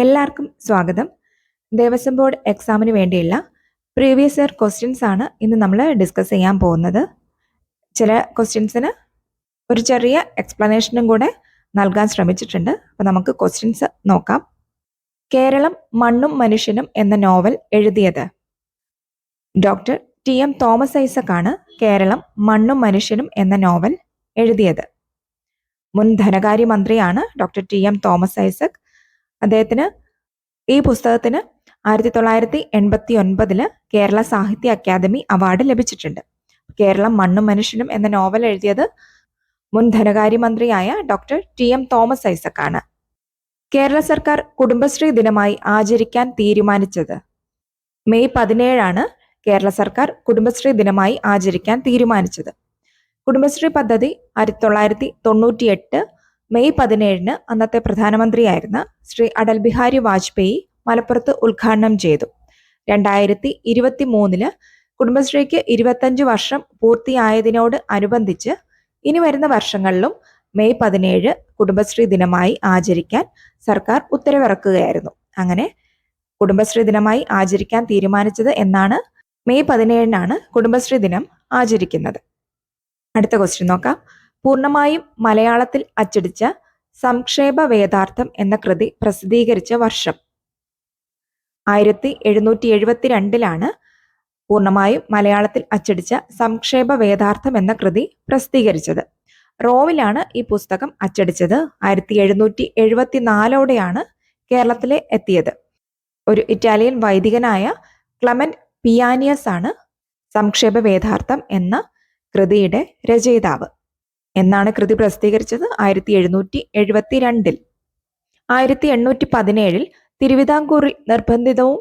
എല്ലാവർക്കും സ്വാഗതം. ദേവസ്വം ബോർഡ് എക്സാമിന് വേണ്ടിയുള്ള പ്രീവിയസ് ഇയർ ക്വസ്റ്റ്യൻസ് ആണ് ഇന്ന് നമ്മൾ ഡിസ്കസ് ചെയ്യാൻ പോകുന്നത്. ചില ക്വസ്റ്റ്യൻസിന് ഒരു ചെറിയ എക്സ്പ്ലനേഷനും കൂടെ നൽകാൻ ശ്രമിച്ചിട്ടുണ്ട്. അപ്പോൾ നമുക്ക് ക്വസ്റ്റ്യൻസ് നോക്കാം. കേരളം മണ്ണും മനുഷ്യനും എന്ന നോവൽ എഴുതിയത്? Doctor TM. തോമസ് ഐസക് ആണ് കേരളം മണ്ണും മനുഷ്യനും എന്ന നോവൽ എഴുതിയത്. മുൻ ധനകാര്യമന്ത്രിയാണ് ഡോക്ടർ ടി.എം. തോമസ് ഐസക്. അദ്ദേഹത്തിന് ഈ പുസ്തകത്തിന് 1989 കേരള സാഹിത്യ അക്കാദമി അവാർഡ് ലഭിച്ചിട്ടുണ്ട്. കേരളം മണ്ണും മനുഷ്യനും എന്ന നോവൽ എഴുതിയത് മുൻ ധനകാര്യമന്ത്രിയായ ഡോക്ടർ ടി.എം. തോമസ് ഐസക് ആണ്. കേരള സർക്കാർ കുടുംബശ്രീ ദിനമായി ആചരിക്കാൻ തീരുമാനിച്ചത്? മെയ് 17 കേരള സർക്കാർ കുടുംബശ്രീ ദിനമായി ആചരിക്കാൻ തീരുമാനിച്ചത്. കുടുംബശ്രീ പദ്ധതി 1998 മെയ് 17 അന്നത്തെ പ്രധാനമന്ത്രിയായിരുന്ന ശ്രീ അടൽ ബിഹാരി വാജ്പേയി മലപ്പുറത്ത് ഉദ്ഘാടനം ചെയ്തു. 2023 കുടുംബശ്രീക്ക് 25 വർഷം പൂർത്തിയായതിനോട് അനുബന്ധിച്ച് ഇനി വരുന്ന വർഷങ്ങളിലും മെയ് 17 കുടുംബശ്രീ ദിനമായി ആചരിക്കാൻ സർക്കാർ ഉത്തരവിറക്കുകയായിരുന്നു. അങ്ങനെ കുടുംബശ്രീ ദിനമായി ആചരിക്കാൻ തീരുമാനിച്ചത് എന്നാണ്. മെയ് 17 കുടുംബശ്രീ ദിനം ആചരിക്കുന്നത്. അടുത്ത ക്വസ്റ്റ്യൻ നോക്കാം. പൂർണ്ണമായും മലയാളത്തിൽ അച്ചടിച്ച സംക്ഷേപ വേദാർത്ഥം എന്ന കൃതി പ്രസിദ്ധീകരിച്ച വർഷം? 1772 പൂർണ്ണമായും മലയാളത്തിൽ അച്ചടിച്ച സംക്ഷേപ വേദാർത്ഥം എന്ന കൃതി പ്രസിദ്ധീകരിച്ചത്. റോമിലാണ് ഈ പുസ്തകം അച്ചടിച്ചത്. 1774 കേരളത്തിലെ എത്തിയത്. ഒരു ഇറ്റാലിയൻ വൈദികനായ ക്ലമന്റ് പിയാനിയസ് ആണ് സംക്ഷേപ വേദാർത്ഥം എന്ന കൃതിയുടെ രചയിതാവ്. എന്നാണ് കൃതി പ്രസിദ്ധീകരിച്ചത്? 1772. 1817 തിരുവിതാംകൂറിൽ നിർബന്ധിതവും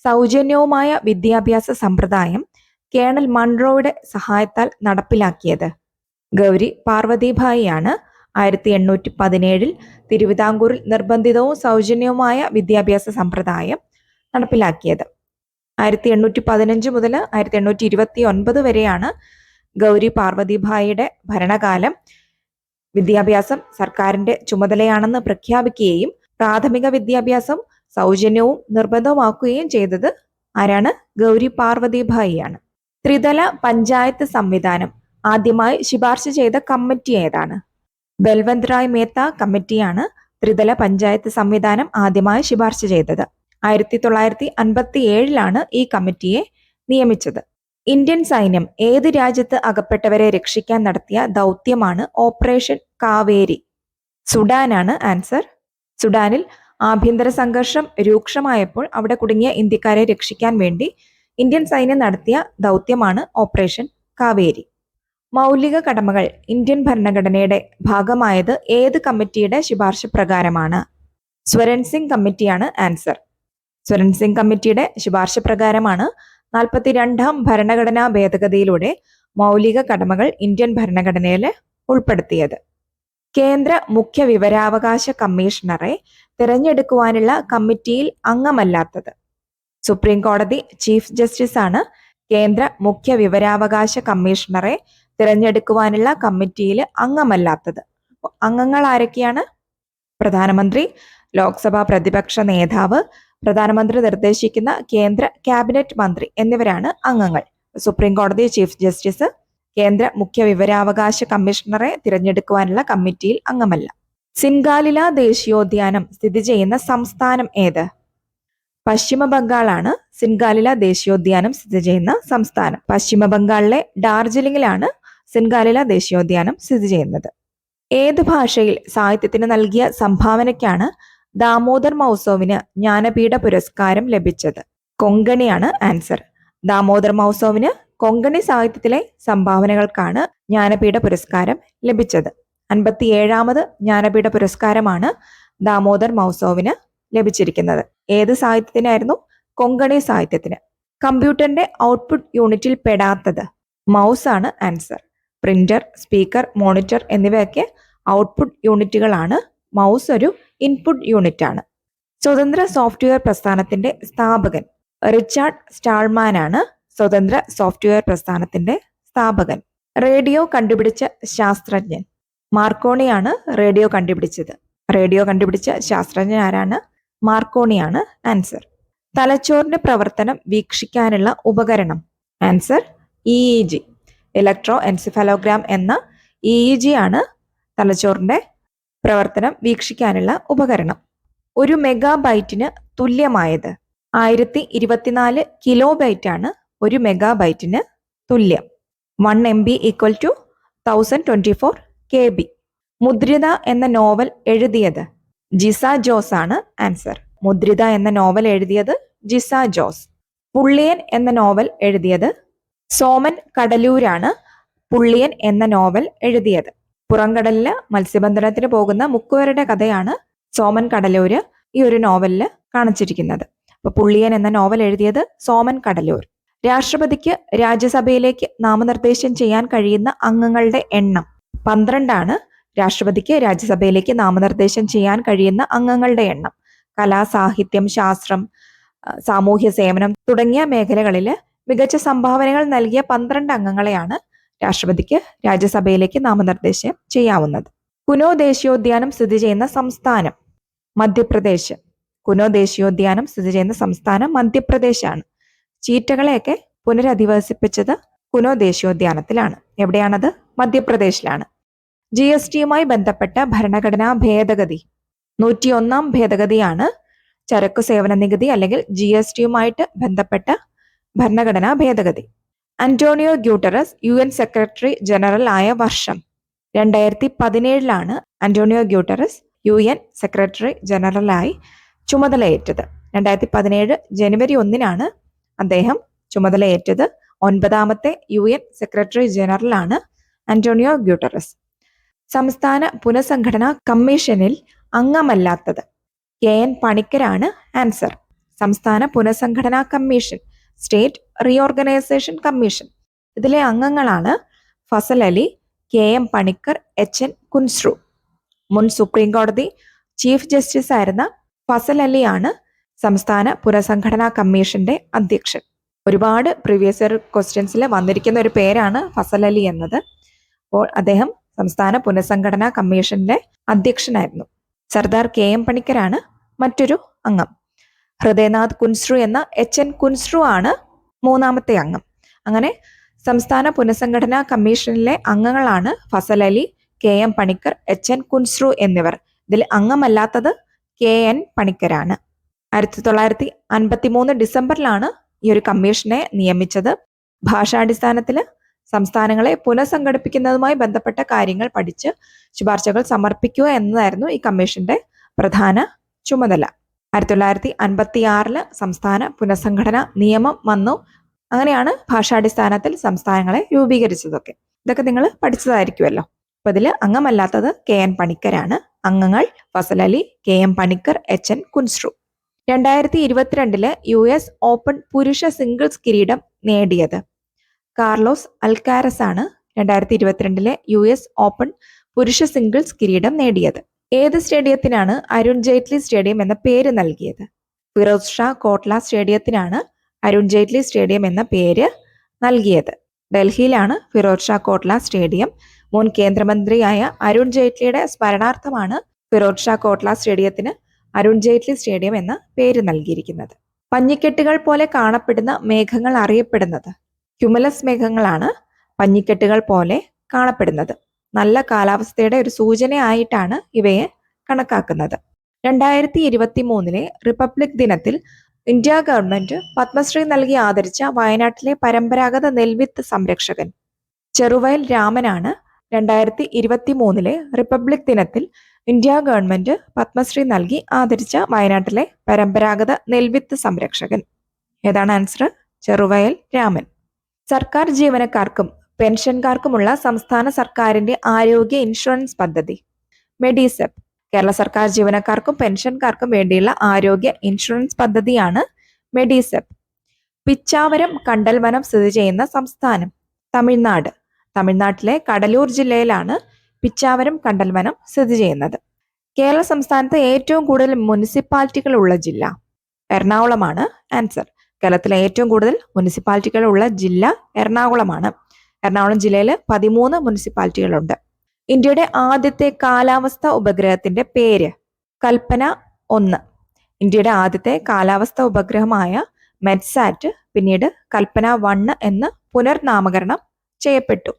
സൗജന്യവുമായ വിദ്യാഭ്യാസ സമ്പ്രദായം കേണൽ മൺറോയുടെ സഹായത്താൽ നടപ്പിലാക്കിയത്? ഗൗരി പാർവതിഭായി ആണ് 1817 തിരുവിതാംകൂറിൽ നിർബന്ധിതവും സൗജന്യവുമായ വിദ്യാഭ്യാസ സമ്പ്രദായം നടപ്പിലാക്കിയത്. 1815 മുതൽ 1829 വരെയാണ് ഗൗരി പാർവതിഭായിയുടെ ഭരണകാലം. വിദ്യാഭ്യാസം സർക്കാരിന്റെ ചുമതലയാണെന്ന് പ്രഖ്യാപിക്കുകയും പ്രാഥമിക വിദ്യാഭ്യാസം സൗജന്യവും നിർബന്ധമാക്കുകയും ചെയ്തത് ആരാണ്? ഗൗരി പാർവതിഭായിയാണ്. ത്രിതല പഞ്ചായത്ത് സംവിധാനം ആദ്യമായി ശുപാർശ ചെയ്ത കമ്മിറ്റി ഏതാണ്? ബൽവന്ത് റായ് മേത്ത കമ്മിറ്റിയാണ് ത്രിതല പഞ്ചായത്ത് സംവിധാനം ആദ്യമായി ശുപാർശ ചെയ്തത്. 1957 ഈ കമ്മിറ്റിയെ നിയമിച്ചത്. ഇന്ത്യൻ സൈന്യം ഏത് രാജ്യത്ത് അകപ്പെട്ടവരെ രക്ഷിക്കാൻ നടത്തിയ ദൗത്യമാണ് ഓപ്പറേഷൻ കാവേരി? സുഡാനാണ് ആൻസർ. സുഡാനിൽ ആഭ്യന്തര സംഘർഷം രൂക്ഷമായപ്പോൾ അവിടെ കുടുങ്ങിയ ഇന്ത്യക്കാരെ രക്ഷിക്കാൻ വേണ്ടി ഇന്ത്യൻ സൈന്യം നടത്തിയ ദൗത്യമാണ് ഓപ്പറേഷൻ കാവേരി. മൗലിക കടമകൾ ഇന്ത്യൻ ഭരണഘടനയുടെ ഭാഗമായത് ഏത് കമ്മിറ്റിയുടെ ശുപാർശ പ്രകാരമാണ്? സ്വരൺ സിംഗ് കമ്മിറ്റിയാണ് ആൻസർ. സ്വരൺ സിംഗ് കമ്മിറ്റിയുടെ ശുപാർശ പ്രകാരമാണ് 42ാം ഭരണഘടനാ ഭേദഗതിയിലൂടെ മൗലിക കടമകൾ ഇന്ത്യൻ ഭരണഘടനയിൽ ഉൾപ്പെടുത്തിയത്. കേന്ദ്ര മുഖ്യ വിവരാവകാശ കമ്മീഷണറെ തിരഞ്ഞെടുക്കുവാനുള്ള കമ്മിറ്റിയിൽ അംഗമല്ലാത്തത്? സുപ്രീം കോടതി ചീഫ് ജസ്റ്റിസ് ആണ് കേന്ദ്ര മുഖ്യ വിവരാവകാശ കമ്മീഷണറെ തിരഞ്ഞെടുക്കുവാനുള്ള കമ്മിറ്റിയിൽ അംഗമല്ലാത്തത്. അംഗങ്ങൾ ആരൊക്കെയാണ്? പ്രധാനമന്ത്രി, ലോക്സഭാ പ്രതിപക്ഷ നേതാവ്, പ്രധാനമന്ത്രി നിർദ്ദേശിക്കുന്ന കേന്ദ്ര ക്യാബിനറ്റ് മന്ത്രി എന്നിവരാണ് അംഗങ്ങൾ. സുപ്രീം കോടതി ചീഫ് ജസ്റ്റിസ് കേന്ദ്ര മുഖ്യ വിവരാവകാശ കമ്മീഷണറെ തിരഞ്ഞെടുക്കുവാനുള്ള കമ്മിറ്റിയിൽ അംഗമല്ല. സിൻഗാലില ദേശീയോദ്യാനം സ്ഥിതി ചെയ്യുന്ന സംസ്ഥാനം ഏത്? പശ്ചിമ ബംഗാളാണ് സിൻഗാലില ദേശീയോദ്യാനം സ്ഥിതി ചെയ്യുന്ന സംസ്ഥാനം. പശ്ചിമ ബംഗാളിലെ ഡാർജിലിംഗിലാണ് സിൻഗാലില ദേശീയോദ്യാനം സ്ഥിതി ചെയ്യുന്നത്. ഏത് ഭാഷയിൽ സാഹിത്യത്തിന് നൽകിയ സംഭാവനയ്ക്കാണ് ദാമോദർ മൗസോവിന് ജ്ഞാനപീഠ പുരസ്കാരം ലഭിച്ചത്? കൊങ്കണിയാണ് ആൻസർ. ദാമോദർ മൗസോവിന് കൊങ്കണി സാഹിത്യത്തിലെ സംഭാവനകൾക്കാണ് ജ്ഞാനപീഠ പുരസ്കാരം ലഭിച്ചത്. 57ാമത് ജ്ഞാനപീഠ പുരസ്കാരമാണ് ദാമോദർ മൗസോവിന് ലഭിച്ചിരിക്കുന്നത്. ഏത് സാഹിത്യത്തിനായിരുന്നു? കൊങ്കണി സാഹിത്യത്തിന്. കമ്പ്യൂട്ടറിന്റെ ഔട്ട്പുട്ട് യൂണിറ്റിൽ പെടാത്തത്? മൗസ് ആണ് ആൻസർ. പ്രിന്റർ, സ്പീക്കർ, മോണിറ്റർ എന്നിവയൊക്കെ ഔട്ട്പുട്ട് യൂണിറ്റുകളാണ്. മൗസ് ഒരു ഇൻപുട്ട് യൂണിറ്റ് ആണ്. സ്വതന്ത്ര സോഫ്റ്റ്വെയർ പ്രസ്ഥാനത്തിന്റെ സ്ഥാപകൻ റിച്ചാർഡ് സ്റ്റാൾമാൻ ആണ്. സ്വതന്ത്ര സോഫ്റ്റ്വെയർ പ്രസ്ഥാനത്തിന്റെ സ്ഥാപകൻ. റേഡിയോ കണ്ടുപിടിച്ച ശാസ്ത്രജ്ഞൻ? മാർക്കോണിയാണ് റേഡിയോ കണ്ടുപിടിച്ചത്. റേഡിയോ കണ്ടുപിടിച്ച ശാസ്ത്രജ്ഞൻ ആരാണ്? മാർക്കോണിയാണ് ആൻസർ. തലച്ചോറിന്റെ പ്രവർത്തനം വീക്ഷിക്കാനുള്ള ഉപകരണം. Answer EEG. ഇലക്ട്രോ എൻസെഫലോഗ്രാം എന്ന EEG ആണ് തലച്ചോറിന്റെ പ്രവർത്തനം വീക്ഷിക്കാനുള്ള ഉപകരണം. ഒരു മെഗാബൈറ്റിന് തുല്യമായത്. 1024 കിലോബൈറ്റ് ആണ് ഒരു മെഗാബൈറ്റിന് തുല്യം. 1 MB ഈക്വൽ ടു 1024 KB. മുദ്രിത എന്ന നോവൽ എഴുതിയത്. ജിസ ജോസ് ആണ് ആൻസർ. മുദ്രിത എന്ന നോവൽ എഴുതിയത് ജിസ ജോസ്. പുള്ളിയൻ എന്ന നോവൽ എഴുതിയത് സോമൻ കടലൂരാണ്. പുള്ളിയൻ എന്ന നോവൽ എഴുതിയത്. പുറംകടലില് മത്സ്യബന്ധനത്തിന് പോകുന്ന മുക്കുവരുടെ കഥയാണ് സോമൻ കടലൂര് ഈ ഒരു നോവലില് കാണിച്ചിരിക്കുന്നത്. അപ്പൊ പുള്ളിയൻ എന്ന നോവൽ എഴുതിയത് സോമൻ കടലൂർ. രാഷ്ട്രപതിക്ക് രാജ്യസഭയിലേക്ക് നാമനിർദ്ദേശം ചെയ്യാൻ കഴിയുന്ന അംഗങ്ങളുടെ എണ്ണം. 12 ആണ് രാഷ്ട്രപതിക്ക് രാജ്യസഭയിലേക്ക് നാമനിർദ്ദേശം ചെയ്യാൻ കഴിയുന്ന അംഗങ്ങളുടെ എണ്ണം. കലാ, സാഹിത്യം, ശാസ്ത്രം, സാമൂഹ്യ സേവനം തുടങ്ങിയ മേഖലകളിൽ മികച്ച സംഭാവനകൾ നൽകിയ 12 അംഗങ്ങളെയാണ് രാഷ്ട്രപതിക്ക് രാജ്യസഭയിലേക്ക് നാമനിർദ്ദേശം ചെയ്യാവുന്നത്. കുനോ ദേശീയോദ്യാനം സ്ഥിതി ചെയ്യുന്ന സംസ്ഥാനം. മധ്യപ്രദേശ്. കുനോ ദേശീയോദ്യാനം സ്ഥിതി ചെയ്യുന്ന സംസ്ഥാനം മധ്യപ്രദേശാണ്. ചീറ്റകളെയൊക്കെ പുനരധിവസിപ്പിച്ചത് കുനോ ദേശീയോദ്യാനത്തിലാണ്. എവിടെയാണത്? മധ്യപ്രദേശിലാണ്. GSTയുമായി ബന്ധപ്പെട്ട ഭരണഘടനാ ഭേദഗതി. 101ാം ഭേദഗതിയാണ് ചരക്കു സേവന നികുതി അല്ലെങ്കിൽ GSTയുമായിട്ട് ബന്ധപ്പെട്ട ഭരണഘടനാ ഭേദഗതി. Antonio Guterres UN secretary general ആയ വർഷം. 2017 അന്റോണിയോ ഗ്യൂട്ടറസ് UN സെക്രട്ടറി ജനറലായി ചുമതലയേറ്റത്. 2017 ജനുവരി 1 അദ്ദേഹം ചുമതലയേറ്റത്. 9ാമത്തെ UN സെക്രട്ടറി ജനറലാണ് അന്റോണിയോ ഗ്യൂട്ടറസ്. സംസ്ഥാന പുനഃസംഘടനാ കമ്മീഷനിൽ അംഗമല്ലാത്തത്. KN പണിക്കരാണ് ആൻസർ. സംസ്ഥാന പുനഃസംഘടനാ കമ്മീഷൻ, സ്റ്റേറ്റ് റീഓർഗനൈസേഷൻ കമ്മീഷൻ. ഇതിലെ അംഗങ്ങളാണ് ഫസൽ അലി, KM പണിക്കർ, HN കുൻസ്രു. മുൻ സുപ്രീം കോടതി ചീഫ് ജസ്റ്റിസ് ആയിരുന്ന ഫസൽ അലിയാണ് സംസ്ഥാന പുനഃസംഘടനാ കമ്മീഷന്റെ അധ്യക്ഷൻ. ഒരുപാട് പ്രീവിയസ് ഇയർ ക്വസ്റ്റ്യൻസിൽ വന്നിരിക്കുന്ന ഒരു പേരാണ് ഫസൽ അലി എന്നത്. അപ്പോൾ അദ്ദേഹം സംസ്ഥാന പുനഃസംഘടനാ കമ്മീഷന്റെ അധ്യക്ഷനായിരുന്നു. സർദാർ KM പണിക്കരാണ് മറ്റൊരു അംഗം. ഹൃദയനാഥ് കുൻസ്രു എന്ന HN കുൻസ്രു ആണ് 3ാമത്തെ അംഗം. അങ്ങനെ സംസ്ഥാന പുനഃസംഘടനാ കമ്മീഷനിലെ അംഗങ്ങളാണ് ഫസൽ അലി, KM പണിക്കർ, HN കുൻസ്രു എന്നിവർ. ഇതിൽ അംഗമല്ലാത്തത് KN പണിക്കരാണ്. 1953 ഡിസംബറിലാണ് ഈ ഒരു കമ്മീഷനെ നിയമിച്ചത്. ഭാഷാടിസ്ഥാനത്തിൽ സംസ്ഥാനങ്ങളെ പുനഃസംഘടിപ്പിക്കുന്നതുമായി ബന്ധപ്പെട്ട കാര്യങ്ങൾ പഠിച്ച് ശുപാർശകൾ സമർപ്പിക്കുക എന്നതായിരുന്നു ഈ കമ്മീഷന്റെ പ്രധാന ചുമതല. 1956 സംസ്ഥാന പുനഃസംഘടനാ നിയമം വന്നു. അങ്ങനെയാണ് ഭാഷാടിസ്ഥാനത്തിൽ സംസ്ഥാനങ്ങളെ രൂപീകരിച്ചതൊക്കെ. ഇതൊക്കെ നിങ്ങൾ പഠിച്ചതായിരിക്കുമല്ലോ. അപ്പൊ ഇതിൽ അംഗമല്ലാത്തത് KN പണിക്കരാണ്. അംഗങ്ങൾ Fazal Ali, KM Panikkar, HN Kunzru. 2022 US Open പുരുഷ സിംഗിൾസ് കിരീടം നേടിയത്. കാർലോസ് അൽക്കാരസ് ആണ് 2022 US ഓപ്പൺ പുരുഷ സിംഗിൾസ് കിരീടം നേടിയത്. ഏത് സ്റ്റേഡിയത്തിനാണ് അരുൺ ജെയ്റ്റ്ലി സ്റ്റേഡിയം എന്ന പേര് നൽകിയത്? ഫിറോസ് ഷാ കോട്ട്ല സ്റ്റേഡിയത്തിനാണ് അരുൺ ജെയ്റ്റ്ലി സ്റ്റേഡിയം എന്ന പേര് നൽകിയത്. ഡൽഹിയിലാണ് ഫിറോസ് ഷാ കോട്ട്ല സ്റ്റേഡിയം. മുൻ കേന്ദ്രമന്ത്രിയായ അരുൺ ജെയ്റ്റ്ലിയുടെ സ്മരണാർത്ഥമാണ് ഫിറോസ് ഷാ കോട്ട്ല സ്റ്റേഡിയത്തിന് അരുൺ ജെയ്റ്റ്ലി സ്റ്റേഡിയം എന്ന പേര് നൽകിയിരിക്കുന്നത്. പഞ്ഞിക്കെട്ടുകൾ പോലെ കാണപ്പെടുന്ന മേഘങ്ങൾ അറിയപ്പെടുന്നത്. ക്യുമുലസ് മേഘങ്ങളാണ് പഞ്ഞിക്കെട്ടുകൾ പോലെ കാണപ്പെടുന്നത്. നല്ല കാലാവസ്ഥയുടെ ഒരു സൂചനയായിട്ടാണ് ഇവയെ കണക്കാക്കുന്നത്. 2023 റിപ്പബ്ലിക് ദിനത്തിൽ ഇന്ത്യ ഗവൺമെന്റ് പത്മശ്രീ നൽകി ആദരിച്ച വയനാട്ടിലെ പരമ്പരാഗത നെൽവിത്ത് സംരക്ഷകൻ. ചെറുവയൽ രാമനാണ് 2023 റിപ്പബ്ലിക് ദിനത്തിൽ ഇന്ത്യ ഗവൺമെന്റ് പത്മശ്രീ നൽകി ആദരിച്ച വയനാട്ടിലെ പരമ്പരാഗത നെൽവിത്ത് സംരക്ഷകൻ. ഏതാണ് ആൻസർ? ചെറുവയൽ രാമൻ. സർക്കാർ ജീവനക്കാർക്കും പെൻഷൻകാർക്കുമുള്ള സംസ്ഥാന സർക്കാരിന്റെ ആരോഗ്യ ഇൻഷുറൻസ് പദ്ധതി. മെഡിസെപ്. കേരള സർക്കാർ ജീവനക്കാർക്കും പെൻഷൻകാർക്കും വേണ്ടിയുള്ള ആരോഗ്യ ഇൻഷുറൻസ് പദ്ധതിയാണ് മെഡിസെപ്. പിച്ചാവരം കണ്ടൽവനം സ്ഥിതി ചെയ്യുന്ന സംസ്ഥാനം. തമിഴ്നാട്. തമിഴ്നാട്ടിലെ കടലൂർ ജില്ലയിലാണ് പിച്ചാവരം കണ്ടൽവനം സ്ഥിതി ചെയ്യുന്നത്. കേരള സംസ്ഥാനത്ത് ഏറ്റവും കൂടുതൽ മുനിസിപ്പാലിറ്റികൾ ഉള്ള ജില്ല. എറണാകുളമാണ് ആൻസർ. കേരളത്തിലെ ഏറ്റവും കൂടുതൽ മുനിസിപ്പാലിറ്റികൾ ഉള്ള ജില്ല എറണാകുളമാണ്. എറണാകുളം ജില്ലയിൽ 13 മുനിസിപ്പാലിറ്റികളുണ്ട്. ഇന്ത്യയുടെ ആദ്യത്തെ കാലാവസ്ഥ ഉപഗ്രഹത്തിന്റെ പേര്. കൽപ്പന 1. ഇന്ത്യയുടെ ആദ്യത്തെ കാലാവസ്ഥാ ഉപഗ്രഹമായ മെറ്റ്സാറ്റ് പിന്നീട് കൽപ്പന 1 എന്ന് പുനർനാമകരണം ചെയ്യപ്പെട്ടു.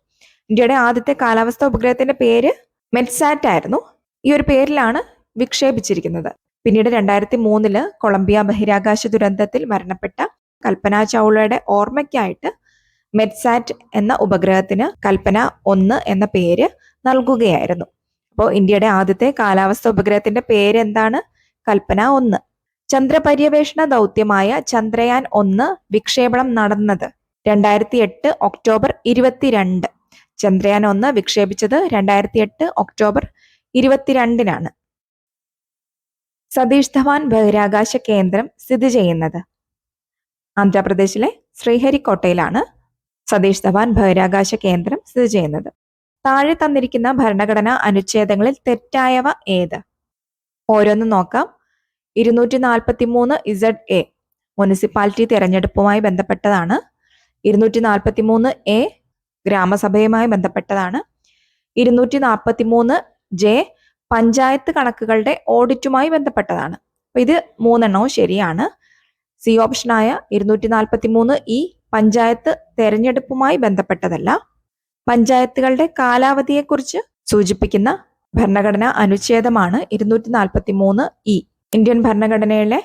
ഇന്ത്യയുടെ ആദ്യത്തെ കാലാവസ്ഥാ ഉപഗ്രഹത്തിന്റെ പേര് മെറ്റ്സാറ്റ് ആയിരുന്നു. ഈ ഒരു പേരിലാണ് വിക്ഷേപിച്ചിരിക്കുന്നത്. പിന്നീട് 2003 കൊളംബിയ ബഹിരാകാശ ദുരന്തത്തിൽ മരണപ്പെട്ട കൽപ്പന ചൗളയുടെ ഓർമ്മയ്ക്കായിട്ട് മെറ്റ്സാറ്റ് എന്ന ഉപഗ്രഹത്തിന് കൽപ്പന 1 എന്ന പേര് നൽകുകയായിരുന്നു. അപ്പോൾ ഇന്ത്യയുടെ ആദ്യത്തെ കാലാവസ്ഥാ ഉപഗ്രഹത്തിന്റെ പേര് എന്താണ്? കൽപ്പന 1. ചന്ദ്രപര്യവേഷണ ദൗത്യമായ ചന്ദ്രയാൻ 1 വിക്ഷേപണം നടന്നത് 2008 ഒക്ടോബർ 22. ചന്ദ്രയാൻ 1 വിക്ഷേപിച്ചത് 2008 ഒക്ടോബർ 22-നാണ്. സതീഷ് ധവാൻ ബഹിരാകാശ കേന്ദ്രം സ്ഥിതി ചെയ്യുന്നത് ആന്ധ്രാപ്രദേശിലെ ശ്രീഹരിക്കോട്ടയിലാണ് സതീഷ് ധവാൻ ബഹിരാകാശ കേന്ദ്രം സ്ഥിതി ചെയ്യുന്നത്. താഴെ തന്നിരിക്കുന്ന ഭരണഘടനാ അനുച്ഛേദങ്ങളിൽ തെറ്റായവ ഏത്? ഓരോന്നും നോക്കാം. 243 മുനിസിപ്പാലിറ്റി തെരഞ്ഞെടുപ്പുമായി ബന്ധപ്പെട്ടതാണ്. 243 ഗ്രാമസഭയുമായി ബന്ധപ്പെട്ടതാണ്. 243 പഞ്ചായത്ത് കണക്കുകളുടെ ഓഡിറ്റുമായി ബന്ധപ്പെട്ടതാണ്. അപ്പൊ ഇത് 3 ശരിയാണ്. സി ഓപ്ഷനായ 243 പഞ്ചായത്ത് തെരഞ്ഞെടുപ്പുമായി ബന്ധപ്പെട്ടതല്ല. പഞ്ചായത്തുകളുടെ കാലാവധിയെക്കുറിച്ച് സൂചിപ്പിക്കുന്ന ഭരണഘടനാ അനുച്ഛേദമാണ് 243 ഇന്ത്യൻ ഭരണഘടനയിലെ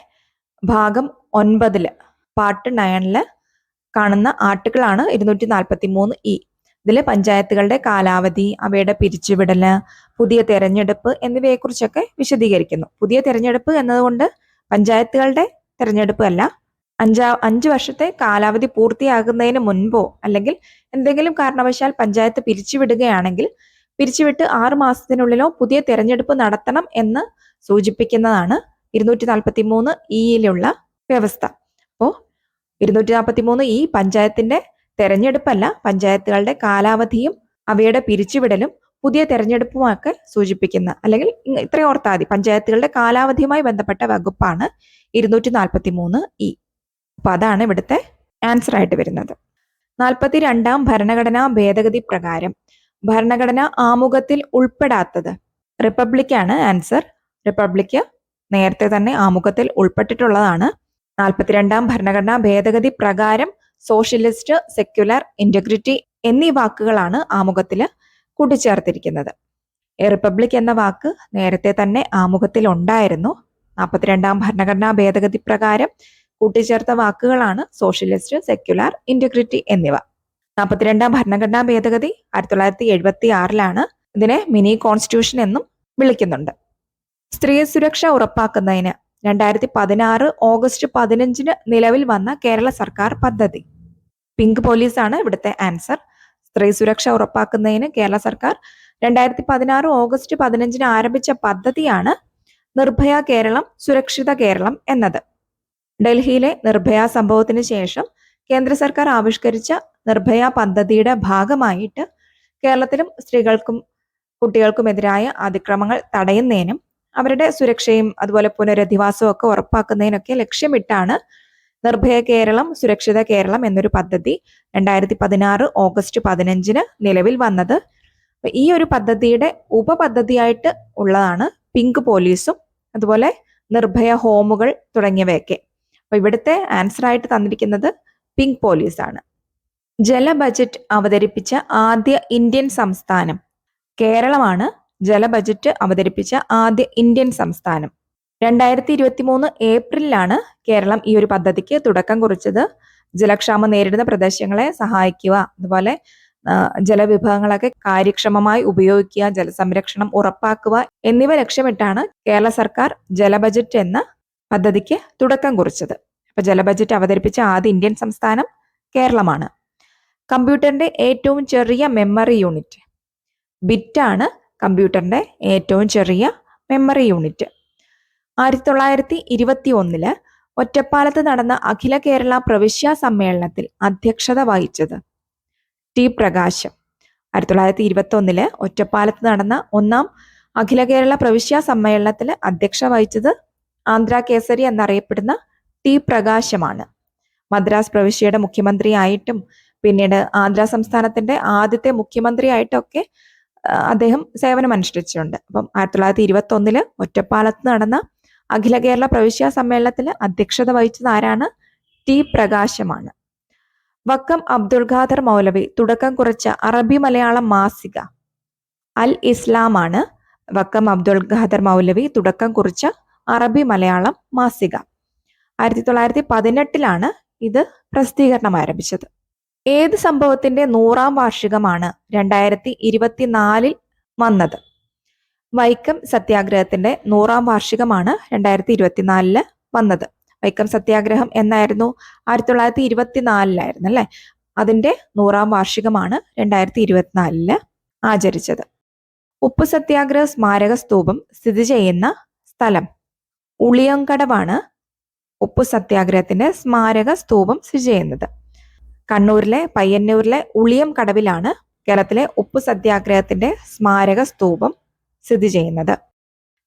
ഭാഗം 9 പാർട്ട് 9 കാണുന്ന ആർട്ടിക്കിളാണ് 243 ഇതിൽ പഞ്ചായത്തുകളുടെ കാലാവധി, അവയുടെ പിരിച്ചുവിടല്, പുതിയ തെരഞ്ഞെടുപ്പ് എന്നിവയെക്കുറിച്ചൊക്കെ വിശദീകരിക്കുന്നു. പുതിയ തെരഞ്ഞെടുപ്പ് എന്നതുകൊണ്ട് പഞ്ചായത്തുകളുടെ തെരഞ്ഞെടുപ്പ് അല്ല. 5 വർഷത്തെ കാലാവധി പൂർത്തിയാകുന്നതിന് മുൻപോ അല്ലെങ്കിൽ എന്തെങ്കിലും കാരണവശാൽ പഞ്ചായത്ത് പിരിച്ചുവിടുകയാണെങ്കിൽ പിരിച്ചുവിട്ട് 6 മാസത്തിനുള്ളിലോ പുതിയ തെരഞ്ഞെടുപ്പ് നടത്തണം എന്ന് സൂചിപ്പിക്കുന്നതാണ് 243 വ്യവസ്ഥ. അപ്പോൾ 243 പഞ്ചായത്തിന്റെ തെരഞ്ഞെടുപ്പല്ല, പഞ്ചായത്തുകളുടെ കാലാവധിയും അവയുടെ പിരിച്ചുവിടലും പുതിയ തെരഞ്ഞെടുപ്പുമൊക്കെ സൂചിപ്പിക്കുന്ന, അല്ലെങ്കിൽ ഇത്രയും ഓർത്താൽ മതി, പഞ്ചായത്തുകളുടെ കാലാവധിയുമായി ബന്ധപ്പെട്ട വകുപ്പാണ് 243 അപ്പൊ അതാണ് ഇവിടുത്തെ ആൻസർ ആയിട്ട് വരുന്നത്. 42ാം ഭരണഘടനാ ഭേദഗതി പ്രകാരം ഭരണഘടന ആമുഖത്തിൽ ഉൾപ്പെടാത്തത്? റിപ്പബ്ലിക്കാണ് ആൻസർ. റിപ്പബ്ലിക് നേരത്തെ തന്നെ ആമുഖത്തിൽ ഉൾപ്പെട്ടിട്ടുള്ളതാണ്. 42ാം ഭരണഘടനാ ഭേദഗതി പ്രകാരം സോഷ്യലിസ്റ്റ്, സെക്യുലർ, ഇന്റഗ്രിറ്റി എന്നീ വാക്കുകളാണ് ആമുഖത്തിൽ കൂട്ടിച്ചേർത്തിരിക്കുന്നത്. റിപ്പബ്ലിക് എന്ന വാക്ക് നേരത്തെ തന്നെ ആമുഖത്തിൽ ഉണ്ടായിരുന്നു. 42ാം ഭരണഘടനാ ഭേദഗതി പ്രകാരം കൂട്ടിച്ചേർത്ത വാക്കുകളാണ് സോഷ്യലിസ്റ്റ്, സെക്യുലർ, ഇന്റഗ്രിറ്റി എന്നിവ. 42ാം ഭരണഘടനാ ഭേദഗതി 1976 ഇതിനെ മിനി കോൺസ്റ്റിറ്റ്യൂഷൻ എന്നും വിളിക്കുന്നുണ്ട്. സ്ത്രീ സുരക്ഷ ഉറപ്പാക്കുന്നതിന് 2016 ഓഗസ്റ്റ് 15 നിലവിൽ വന്ന കേരള സർക്കാർ പദ്ധതി? പിങ്ക് പോലീസ് ആണ് ഇവിടുത്തെ ആൻസർ. സ്ത്രീ സുരക്ഷ ഉറപ്പാക്കുന്നതിന് കേരള സർക്കാർ 2016 ഓഗസ്റ്റ് 15 ആരംഭിച്ച പദ്ധതിയാണ് നിർഭയ കേരളം, സുരക്ഷിത കേരളം എന്നത്. ഡൽഹിയിലെ നിർഭയ സംഭവത്തിന് ശേഷം കേന്ദ്ര സർക്കാർ ആവിഷ്കരിച്ച നിർഭയ പദ്ധതിയുടെ ഭാഗമായിട്ട് കേരളത്തിലും സ്ത്രീകൾക്കും കുട്ടികൾക്കുമെതിരായ അതിക്രമങ്ങൾ തടയുന്നതിനും അവരുടെ സുരക്ഷയും അതുപോലെ പുനരധിവാസവും ഒക്കെ ഉറപ്പാക്കുന്നതിനൊക്കെ ലക്ഷ്യമിട്ടാണ് നിർഭയ കേരളം, സുരക്ഷിത കേരളം എന്നൊരു പദ്ധതി 2016 ഓഗസ്റ്റ് 15 നിലവിൽ വന്നത്. ഈ ഒരു പദ്ധതിയുടെ ഉപപദ്ധതിയായിട്ട് ഉള്ളതാണ് പിങ്ക് പോലീസും അതുപോലെ നിർഭയ ഹോമുകൾ തുടങ്ങിയവയൊക്കെ. അപ്പൊ ഇവിടുത്തെ ആൻസർ ആയിട്ട് തന്നിരിക്കുന്നത് പിങ്ക് പോലീസ് ആണ്. ജല ബജറ്റ് അവതരിപ്പിച്ച ആദ്യ ഇന്ത്യൻ സംസ്ഥാനം? കേരളമാണ് ജല ബജറ്റ് അവതരിപ്പിച്ച ആദ്യ ഇന്ത്യൻ സംസ്ഥാനം. 2023 ഏപ്രിലാണ് കേരളം ഈ ഒരു പദ്ധതിക്ക് തുടക്കം കുറിച്ചത്. ജലക്ഷാമം നേരിടുന്ന പ്രദേശങ്ങളെ സഹായിക്കുക, അതുപോലെ ജലവിഭവങ്ങളൊക്കെ കാര്യക്ഷമമായി ഉപയോഗിക്കുക, ജലസംരക്ഷണം ഉറപ്പാക്കുക എന്നിവ ലക്ഷ്യമിട്ടാണ് കേരള സർക്കാർ ജല ബജറ്റ് എന്ന പദ്ധതിക്ക് തുടക്കം കുറിച്ചത്. അപ്പൊ ജല ബജറ്റ് അവതരിപ്പിച്ച ആദ്യ ഇന്ത്യൻ സംസ്ഥാനം കേരളമാണ്. കമ്പ്യൂട്ടറിന്റെ ഏറ്റവും ചെറിയ മെമ്മറി യൂണിറ്റ്? ബിറ്റാണ് കമ്പ്യൂട്ടറിന്റെ ഏറ്റവും ചെറിയ മെമ്മറി യൂണിറ്റ്. 1921 ഒറ്റപ്പാലത്ത് നടന്ന അഖില കേരള പ്രവിശ്യ സമ്മേളനത്തിൽ അധ്യക്ഷത വഹിച്ചത്? ടി പ്രകാശം. 1921 ഒറ്റപ്പാലത്ത് നടന്ന 1ാം അഖില കേരള പ്രവിശ്യ സമ്മേളനത്തിൽ അധ്യക്ഷത വഹിച്ചത് ആന്ധ്ര കേസരി എന്നറിയപ്പെടുന്ന ടി പ്രകാശമാണ്. മദ്രാസ് പ്രവിശ്യയുടെ മുഖ്യമന്ത്രിയായിട്ടും പിന്നീട് ആന്ധ്ര സംസ്ഥാനത്തിന്റെ ആദ്യത്തെ മുഖ്യമന്ത്രിയായിട്ടൊക്കെ അദ്ദേഹം സേവനം അനുഷ്ഠിച്ചിട്ടുണ്ട്. അപ്പം 1921 ഒറ്റപ്പാലത്ത് നടന്ന അഖില കേരള പ്രവിശ്യ സമ്മേളനത്തിൽ അധ്യക്ഷത വഹിച്ചത് ആരാണ്? ടി പ്രകാശമാണ്. വക്കം അബ്ദുൽ ഖാദർ മൗലവി തുടക്കം കുറിച്ച അറബി മലയാളം മാസിക അൽ ഇസ്ലാമാണ്. വക്കം അബ്ദുൽ ഖാദർ മൗലവി തുടക്കം കുറിച്ച അറബി മലയാളം മാസിക 1918 ഇത് പ്രസിദ്ധീകരണം ആരംഭിച്ചത്. ഏത് സംഭവത്തിന്റെ 100ാം വാർഷികമാണ് 2024 വന്നത്? വൈക്കം സത്യാഗ്രഹത്തിന്റെ 100ാം വാർഷികമാണ് 2024 വന്നത്. വൈക്കം സത്യാഗ്രഹം എന്നായിരുന്നു? 1924 അല്ലെ. അതിന്റെ 100ാം വാർഷികമാണ് 2024 ആചരിച്ചത്. ഉപ്പു സത്യാഗ്രഹ സ്മാരക സ്തൂപം സ്ഥിതി ചെയ്യുന്ന സ്ഥലം ഉളിയങ്കടവാണ്. ഉപ്പു സത്യാഗ്രഹത്തിന്റെ സ്മാരക സ്തൂപം സ്ഥിതി ചെയ്യുന്നത് കണ്ണൂരിലെ പയ്യന്നൂരിലെ ഉളിയം കടവിലാണ് കേരളത്തിലെ ഉപ്പു സത്യാഗ്രഹത്തിന്റെ സ്മാരക സ്തൂപം സ്ഥിതി ചെയ്യുന്നത്.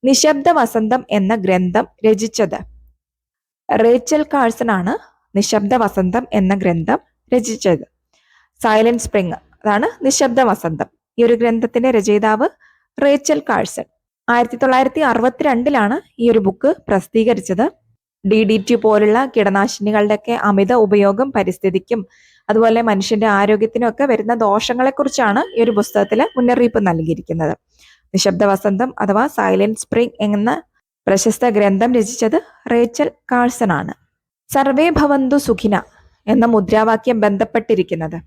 നിശബ്ദ വസന്തം എന്ന ഗ്രന്ഥം രചിച്ചത് റേച്ചൽ കാഴ്സൺ ആണ്. നിശബ്ദ വസന്തം എന്ന ഗ്രന്ഥം രചിച്ചത്. സൈലന്റ് സ്പ്രിംഗ് അതാണ് നിശബ്ദ വസന്തം. ഈ ഒരു ഗ്രന്ഥത്തിന്റെ രചയിതാവ് റേച്ചൽ കാഴ്സൺ. 1962 ഈ ഒരു ബുക്ക് പ്രസിദ്ധീകരിച്ചത്. DDT പോലുള്ള കീടനാശിനികളുടെയൊക്കെ അമിത ഉപയോഗം പരിസ്ഥിതിക്കും അതുപോലെ മനുഷ്യന്റെ ആരോഗ്യത്തിനും ഒക്കെ വരുന്ന ദോഷങ്ങളെ കുറിച്ചാണ് ഈ ഒരു പുസ്തകത്തിൽ മുന്നറിയിപ്പ് നൽകിയിരിക്കുന്നത്. നിശബ്ദ വസന്തം അഥവാ സൈലന്റ് സ്പ്രിംഗ് എന്ന പ്രശസ്ത ഗ്രന്ഥം രചിച്ചത് റേച്ചൽ കാഴ്സൺ ആണ്. സർവേ ഭവന്തു സുഖിന എന്ന മുദ്രാവാക്യം ബന്ധപ്പെട്ടിരിക്കുന്നത്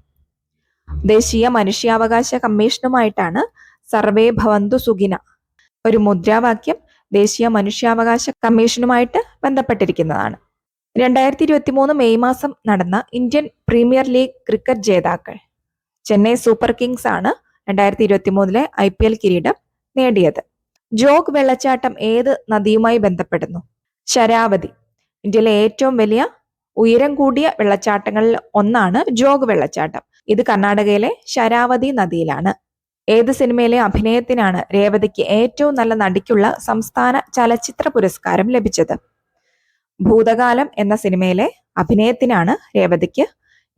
ദേശീയ മനുഷ്യാവകാശ കമ്മീഷനുമായിട്ടാണ്. സർവേ ഭവന്തു സുഖിന ഒരു മുദ്രാവാക്യം ദേശീയ മനുഷ്യാവകാശ കമ്മീഷനുമായിട്ട് ബന്ധപ്പെട്ടിരിക്കുന്നതാണ്. 2023 മെയ് മാസം നടന്ന ഇന്ത്യൻ പ്രീമിയർ ലീഗ് ക്രിക്കറ്റ് ജേതാക്കൾ ചെന്നൈ സൂപ്പർ കിങ്സ് ആണ് 2023 IPL കിരീടം നേടിയത്. ജോഗ് വെള്ളച്ചാട്ടം ഏത് നദിയുമായി ബന്ധപ്പെടുന്നു? ശരാവതി. ഇന്ത്യയിലെ ഏറ്റവും വലിയ ഉയരം കൂടിയ വെള്ളച്ചാട്ടങ്ങളിൽ ഒന്നാണ് ജോഗ് വെള്ളച്ചാട്ടം. ഇത് കർണാടകയിലെ ശരാവതി നദിയിലാണ്. ഏത് സിനിമയിലെ അഭിനയത്തിനാണ് രേവതിക്ക് ഏറ്റവും നല്ല നടിക്കുള്ള സംസ്ഥാന ചലച്ചിത്ര പുരസ്കാരം ലഭിച്ചത്? ഭൂതകാലം എന്ന സിനിമയിലെ അഭിനയത്തിനാണ് രേവതിക്ക്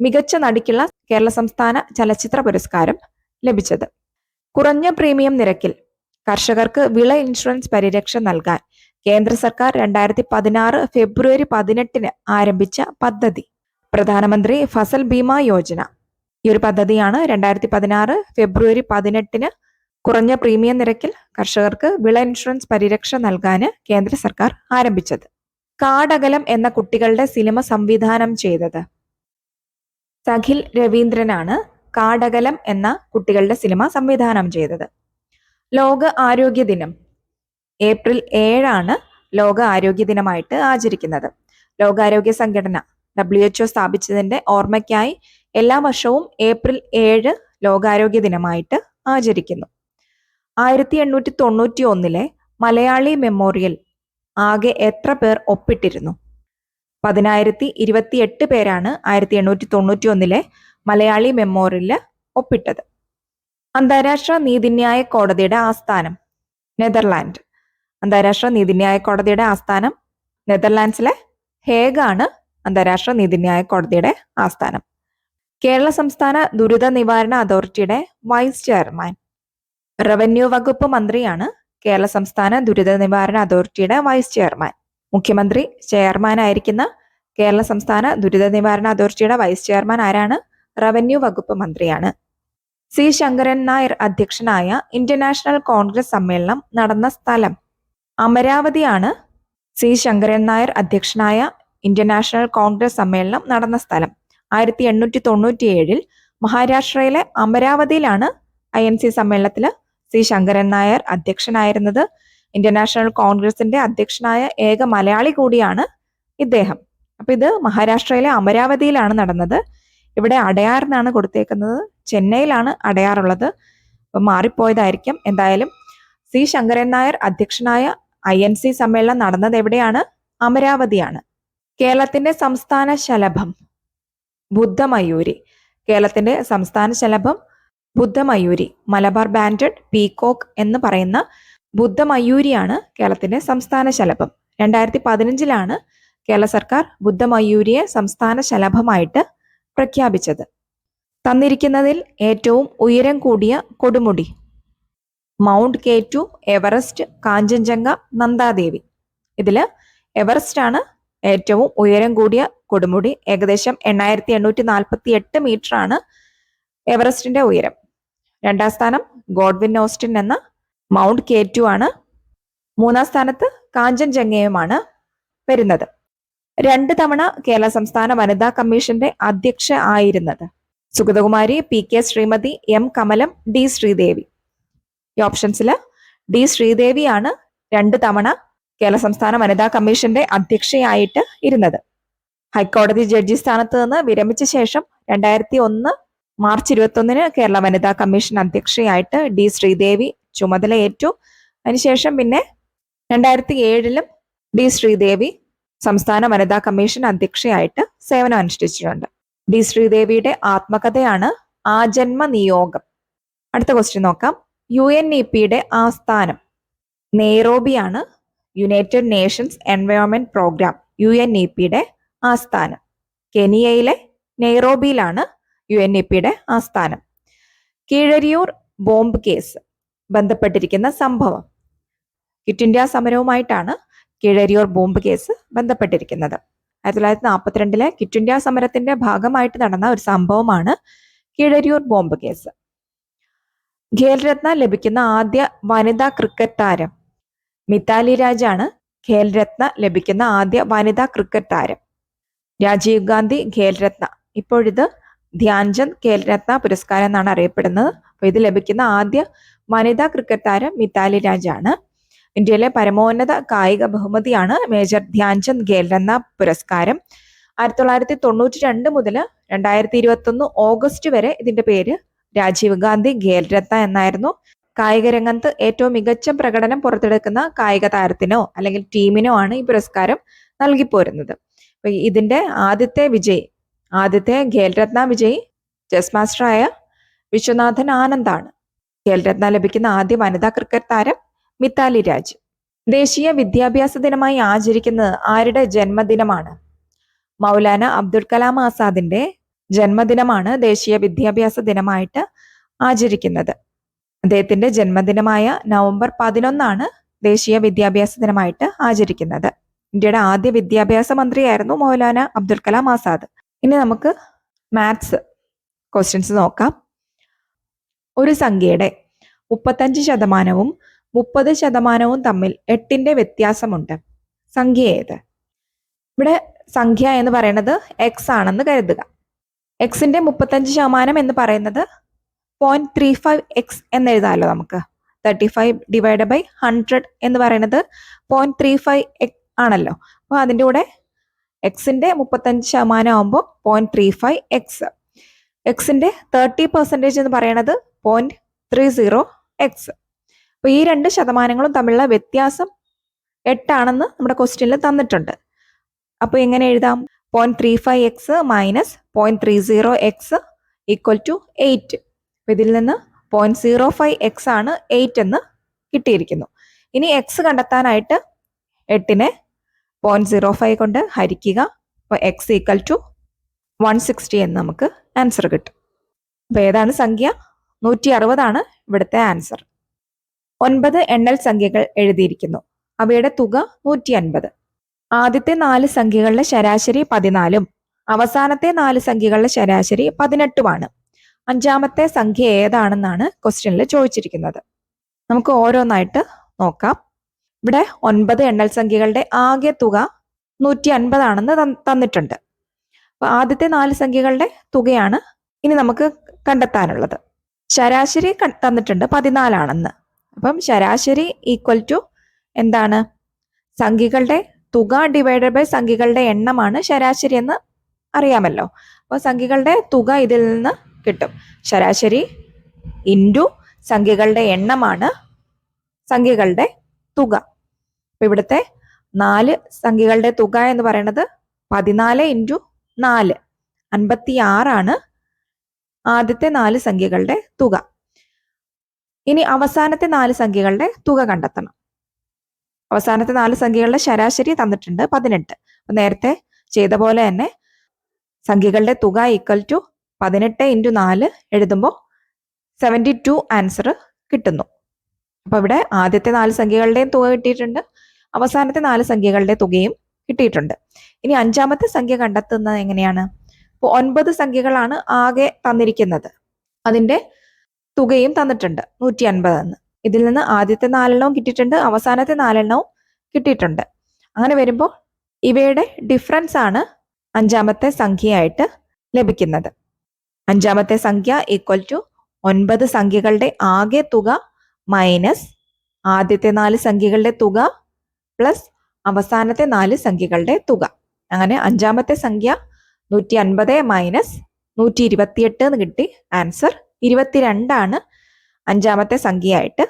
മികച്ച നടിക്കുള്ള കേരള സംസ്ഥാന ചലച്ചിത്ര പുരസ്കാരം ലഭിച്ചത്. കുറഞ്ഞ പ്രീമിയം നിരക്കിൽ കർഷകർക്ക് വിള ഇൻഷുറൻസ് പരിരക്ഷ നൽകാൻ കേന്ദ്ര സർക്കാർ 2016 ഫെബ്രുവരി 18 ആരംഭിച്ച പദ്ധതി പ്രധാനമന്ത്രി ഫസൽ ബീമ യോജന. ഈ ഒരു പദ്ധതിയാണ് 2016 ഫെബ്രുവരി 18 കുറഞ്ഞ പ്രീമിയം നിരക്കിൽ കർഷകർക്ക് വിള ഇൻഷുറൻസ് പരിരക്ഷ നൽകാൻ കേന്ദ്ര സർക്കാർ ആരംഭിച്ചത്. കാടകലം എന്ന കുട്ടികളുടെ സിനിമ സംവിധാനം ചെയ്തത് സഖിൽ രവീന്ദ്രനാണ്. കാടകലം എന്ന കുട്ടികളുടെ സിനിമ സംവിധാനം ചെയ്തത്. ലോക ആരോഗ്യ ദിനം ഏപ്രിൽ 7 ലോക ആരോഗ്യ ദിനമായിട്ട് ആചരിക്കുന്നത്. ലോകാരോഗ്യ സംഘടന WHO സ്ഥാപിച്ചതിന്റെ ഓർമ്മയ്ക്കായി എല്ലാ വർഷവും ഏപ്രിൽ 7 ലോകാരോഗ്യ ദിനമായിട്ട് ആചരിക്കുന്നു. 1891 മലയാളി മെമ്മോറിയൽ ആകെ എത്ര പേർ ഒപ്പിട്ടിരുന്നു? 10,028 പേരാണ് 1891 മലയാളി മെമ്മോറിയലിൽ ഒപ്പിട്ടത്. അന്താരാഷ്ട്ര നീതിന്യായ കോടതിയുടെ ആസ്ഥാനം നെതർലാൻഡ്. അന്താരാഷ്ട്ര നീതിന്യായ കോടതിയുടെ ആസ്ഥാനം നെതർലാൻഡ്സിലെ ഹേഗാണ്. അന്താരാഷ്ട്ര നീതിന്യായ കോടതിയുടെ ആസ്ഥാനം. കേരള സംസ്ഥാന ദുരിത നിവാരണ അതോറിറ്റിയുടെ വൈസ് ചെയർമാൻ റവന്യൂ വകുപ്പ് മന്ത്രിയാണ്. കേരള സംസ്ഥാന ദുരിത നിവാരണ അതോറിറ്റിയുടെ വൈസ് ചെയർമാൻ. മുഖ്യമന്ത്രി ചെയർമാൻ ആയിരിക്കുന്ന കേരള സംസ്ഥാന ദുരിത നിവാരണ അതോറിറ്റിയുടെ വൈസ് ചെയർമാൻ ആരാണ്? റവന്യൂ വകുപ്പ് മന്ത്രിയാണ്. സി ശങ്കരൻ നായർ അധ്യക്ഷനായ ഇന്ത്യൻ നാഷണൽ കോൺഗ്രസ് സമ്മേളനം നടന്ന സ്ഥലം അമരാവതിയാണ്. സി ശങ്കരൻ നായർ അധ്യക്ഷനായ ഇന്ത്യൻ നാഷണൽ കോൺഗ്രസ് സമ്മേളനം നടന്ന സ്ഥലം 1897 മഹാരാഷ്ട്രയിലെ അമരാവതിയിലാണ്. INC സമ്മേളനത്തിൽ സി ശങ്കരൻ നായർ അധ്യക്ഷനായിരുന്നത്. ഇന്ത്യൻ നാഷണൽ കോൺഗ്രസിന്റെ അധ്യക്ഷനായ ഏക മലയാളി കൂടിയാണ് ഇദ്ദേഹം. അപ്പൊ ഇത് മഹാരാഷ്ട്രയിലെ അമരാവതിയിലാണ് നടന്നത്. ഇവിടെ അടയാർ എന്നാണ് കൊടുത്തേക്കുന്നത്. ചെന്നൈയിലാണ് അടയാറുള്ളത്. അപ്പൊ മാറിപ്പോയതായിരിക്കും. എന്തായാലും സി ശങ്കരൻ നായർ അധ്യക്ഷനായ INC സമ്മേളനം നടന്നത് എവിടെയാണ്? അമരാവതിയാണ്. കേരളത്തിന്റെ സംസ്ഥാന ശലഭം ബുദ്ധമയൂരി. കേരളത്തിന്റെ സംസ്ഥാന ശലഭം ബുദ്ധമയൂരി. മലബാർ ബാൻഡഡ് പീകോക്ക് എന്ന് പറയുന്ന ബുദ്ധമയൂരിയാണ് കേരളത്തിന്റെ സംസ്ഥാന ശലഭം. 2015 കേരള സർക്കാർ ബുദ്ധമയൂരിയെ സംസ്ഥാന ശലഭമായിട്ട് പ്രഖ്യാപിച്ചത്. തന്നിരിക്കുന്നതിൽ ഏറ്റവും ഉയരം കൂടിയ കൊടുമുടി mount K2, Everest, Kanchenjunga, Nandadevi. ഇതിൽ എവറസ്റ്റ് ആണ് ഏറ്റവും ഉയരം കൂടിയ കൊടുമുടി. ഏകദേശം 8848 മീറ്റർ ആണ് എവറസ്റ്റിന്റെ ഉയരം. രണ്ടാം സ്ഥാനം ഗോഡ്വിൻ ഓസ്റ്റിൻ എന്ന മൗണ്ട് K2 ആണ്. മൂന്നാം സ്ഥാനത്ത് കാഞ്ചൻജംഗയുമാണ് വരുന്നത്. 2 തവണ കേരള സംസ്ഥാന വനിതാ കമ്മീഷന്റെ അധ്യക്ഷ ആയിരുന്നത് Sugathakumari, PK Shrimati, M Kamalam, D Sridevi. ഈ ഓപ്ഷൻസിൽ D ശ്രീദേവിയാണ് 2 തവണ കേരള സംസ്ഥാന വനിതാ കമ്മീഷന്റെ അധ്യക്ഷയായിട്ട് ഇരുന്നത്. ഹൈക്കോടതി ജഡ്ജി സ്ഥാനത്ത് നിന്ന് വിരമിച്ച ശേഷം 2001 മാർച്ച് 21 കേരള വനിതാ കമ്മീഷൻ അധ്യക്ഷയായിട്ട് D ശ്രീദേവി ചുമതലയേറ്റു. അതിനുശേഷം പിന്നെ 2007 D ശ്രീദേവി സംസ്ഥാന വനിതാ കമ്മീഷൻ അധ്യക്ഷയായിട്ട് സേവനം അനുഷ്ഠിച്ചിട്ടുണ്ട്. D ശ്രീദേവിയുടെ ആത്മകഥയാണ് ആജന്മ നിയോഗം. അടുത്ത ക്വസ്റ്റ്യൻ നോക്കാം. UNEPയുടെ ആസ്ഥാനം നെയ്റോബിയാണ്. യുണൈറ്റഡ് നേഷൻസ് എൻവയോൺമെന്റ് പ്രോഗ്രാം UNEPയുടെ ആസ്ഥാനം. കെനിയയിലെ നെയ്റോബിയിലാണ് UNEPയുടെ ആസ്ഥാനം. കീഴരിയൂർ ബോംബ് കേസ് ബന്ധപ്പെട്ടിരിക്കുന്ന സംഭവം. ക്വിറ്റ് ഇന്ത്യ സമരവുമായിട്ടാണ് കീഴരിയൂർ ബോംബ് കേസ് ബന്ധപ്പെട്ടിരിക്കുന്നത്. 1942 ക്വിറ്റ് ഇന്ത്യ സമരത്തിന്റെ ഭാഗമായിട്ട് നടന്ന ഒരു സംഭവമാണ് കീഴരിയൂർ ബോംബ് കേസ്. ഖേൽരത്ന ലഭിക്കുന്ന ആദ്യ വനിതാ ക്രിക്കറ്റ് താരം മിതാലി രാജാണ്. ഖേൽരത്ന ലഭിക്കുന്ന ആദ്യ വനിതാ ക്രിക്കറ്റ് താരം. രാജീവ് ഗാന്ധി ഖേൽരത്ന, ഇപ്പോഴിത് ധ്യാൻചന്ദ് ഖേൽരത്ന പുരസ്കാരം എന്നാണ് അറിയപ്പെടുന്നത്. അപ്പോൾ ഇത് ലഭിക്കുന്ന ആദ്യ വനിതാ ക്രിക്കറ്റ് താരം മിതാലി രാജാണ്. ഇന്ത്യയിലെ പരമോന്നത കായിക ബഹുമതിയാണ് മേജർ ധ്യാൻചന്ദ് ഖേൽരത്ന പുരസ്കാരം. 1992 മുതൽ 2021 ഓഗസ്റ്റ് വരെ ഇതിന്റെ പേര് രാജീവ് ഗാന്ധി ഖേൽരത്ന എന്നായിരുന്നു. കായിക രംഗത്ത് ഏറ്റവും മികച്ച പ്രകടനം പുറത്തെടുക്കുന്ന കായിക താരത്തിനോ അല്ലെങ്കിൽ ടീമിനോ ആണ് ഈ പുരസ്കാരം നൽകിപ്പോരുന്നത്. അപ്പൊ ഇതിന്റെ ആദ്യത്തെ ഖേൽരത്ന വിജയി ചെസ് മാസ്റ്ററായ വിശ്വനാഥൻ ആനന്ദാണ്. ഖേൽരത്ന ലഭിക്കുന്ന ആദ്യ വനിതാ ക്രിക്കറ്റ് താരം മിതാലി രാജ്. ദേശീയ വിദ്യാഭ്യാസ ദിനമായി ആചരിക്കുന്നത് ആരുടെ ജന്മദിനമാണ്? മൗലാന അബ്ദുൽ കലാം ആസാദിന്റെ ജന്മദിനമാണ് ദേശീയ വിദ്യാഭ്യാസ ദിനമായിട്ട് ആചരിക്കുന്നത്. അദ്ദേഹത്തിന്റെ ജന്മദിനമായ നവംബർ 11 ദേശീയ വിദ്യാഭ്യാസ ദിനമായിട്ട് ആചരിക്കുന്നത്. ഇന്ത്യയുടെ ആദ്യ വിദ്യാഭ്യാസ മന്ത്രിയായിരുന്നു മൗലാന അബ്ദുൽ കലാം ആസാദ്. ഇനി നമുക്ക് മാത്സ് ക്വസ്റ്റ്യൻസ് നോക്കാം. ഒരു സംഖ്യയുടെ 35% 30% തമ്മിൽ 8ന്റെ വ്യത്യാസമുണ്ട്. സംഖ്യ ഏത്? ഇവിടെ സംഖ്യ എന്ന് പറയുന്നത് X ആണെന്ന് കരുതുക. Xന്റെ 35% എന്ന് പറയുന്നത് 0.35x എന്ന് എഴുതാമല്ലോ നമുക്ക്. 35/100 എന്ന് പറയുന്നത് 0.35x ആണല്ലോ. അപ്പോൾ അതിൻ്റെ കൂടെ Xന്റെ 35% ആകുമ്പോൾ 0.35x. Xന്റെ 30% എന്ന് പറയുന്നത് 0.30x. അപ്പോൾ ഈ 2 ശതമാനങ്ങളും തമ്മിലുള്ള വ്യത്യാസം 8 ആണെന്ന് നമ്മുടെ ക്വസ്റ്റ്യനിൽ തന്നിട്ടുണ്ട്. അപ്പോൾ എങ്ങനെ എഴുതാം? 0.35x minus 0.30x equal to 8. ഇതിൽ നിന്ന് 0.05x ആണ് 8 എന്ന് കിട്ടിയിരിക്കുന്നു. ഇനി x കണ്ടെത്താനായിട്ട് 8നെ 0.05 കൊണ്ട് ഹരിക്കുക. അപ്പോൾ x ഈക്വൽ ടു 160 എന്ന് നമുക്ക് ആൻസർ കിട്ടും. അപ്പോൾ ഏതാണ് സംഖ്യ? 160 ആണ് ഇവിടുത്തെ ആൻസർ. 9 എണ്ണൽ സംഖ്യകൾ എഴുതിയിരിക്കുന്നു. അവയുടെ തുക 150. ആദ്യത്തെ 4 സംഖ്യകളുടെ ശരാശരി 14ഉം അവസാനത്തെ 4 സംഖ്യകളുടെ ശരാശരി 18ഉമാണ്. അഞ്ചാമത്തെ സംഖ്യ ഏതാണെന്നാണ് ക്വസ്റ്റ്യനിൽ ചോദിച്ചിരിക്കുന്നത്. നമുക്ക് ഓരോന്നായിട്ട് നോക്കാം. ഇവിടെ 9 എണ്ണൽ സംഖ്യകളുടെ ആകെ തുക 150 ആണെന്ന് തന്നിട്ടുണ്ട്. അപ്പൊ ആദ്യത്തെ 4 സംഖ്യകളുടെ തുകയാണ് ഇനി നമുക്ക് കണ്ടെത്താനുള്ളത്. ശരാശരി തന്നിട്ടുണ്ട് 14 ആണെന്ന്. അപ്പം ശരാശരി ഈക്വൽ ടു എന്താണ്? സംഖ്യകളുടെ തുക ഡിവൈഡഡ് ബൈ സംഖ്യകളുടെ എണ്ണമാണ് ശരാശരി എന്ന് അറിയാമല്ലോ. അപ്പോൾ സംഖ്യകളുടെ തുക ഇതിൽ നിന്ന് കിട്ടും. ശരാശരി ഇൻറ്റു സംഖ്യകളുടെ എണ്ണമാണ് സംഖ്യകളുടെ തുക. അപ്പൊ ഇവിടുത്തെ 4 സംഖ്യകളുടെ തുക എന്ന് പറയുന്നത് 14 × 4 56 ആണ് ആദ്യത്തെ 4 സംഖ്യകളുടെ തുക. ഇനി അവസാനത്തെ 4 സംഖ്യകളുടെ തുക കണ്ടെത്തണം. അവസാനത്തെ 4 സംഖ്യകളുടെ ശരാശരി തന്നിട്ടുണ്ട് 18. അപ്പൊ നേരത്തെ ചെയ്ത പോലെ തന്നെ സംഖ്യകളുടെ തുക ഈക്വൽ ടു 18 × 4 എഴുതുമ്പോൾ 72 ആൻസർ കിട്ടുന്നു. അപ്പൊ ഇവിടെ ആദ്യത്തെ 4 സംഖ്യകളുടെയും തുക കിട്ടിയിട്ടുണ്ട്. അവസാനത്തെ 4 സംഖ്യകളുടെ തുകയും കിട്ടിയിട്ടുണ്ട്. ഇനി അഞ്ചാമത്തെ സംഖ്യ കണ്ടെത്തുന്നത് എങ്ങനെയാണ്? ഇപ്പോൾ 9 സംഖ്യകളാണ് ആകെ തന്നിരിക്കുന്നത്. അതിന്റെ തുകയും തന്നിട്ടുണ്ട് 150 എന്ന്. ഇതിൽ നിന്ന് ആദ്യത്തെ 4 എണ്ണവും കിട്ടിയിട്ടുണ്ട്, അവസാനത്തെ 4 എണ്ണവും കിട്ടിയിട്ടുണ്ട്. അങ്ങനെ വരുമ്പോൾ ഇവയുടെ ഡിഫറൻസ് ആണ് അഞ്ചാമത്തെ സംഖ്യയായിട്ട് ലഭിക്കുന്നത്. അഞ്ചാമത്തെ സംഖ്യ ഈക്വൽ ടു 9 സംഖ്യകളുടെ ആകെ തുക മൈനസ് ആദ്യത്തെ 4 സംഖ്യകളുടെ തുക പ്ലസ് അവസാനത്തെ 4 സംഖ്യകളുടെ തുക. അങ്ങനെ അഞ്ചാമത്തെ സംഖ്യ 150 മൈനസ് 128 എന്ന് കിട്ടി. ആൻസർ 22 അഞ്ചാമത്തെ സംഖ്യയായിട്ട്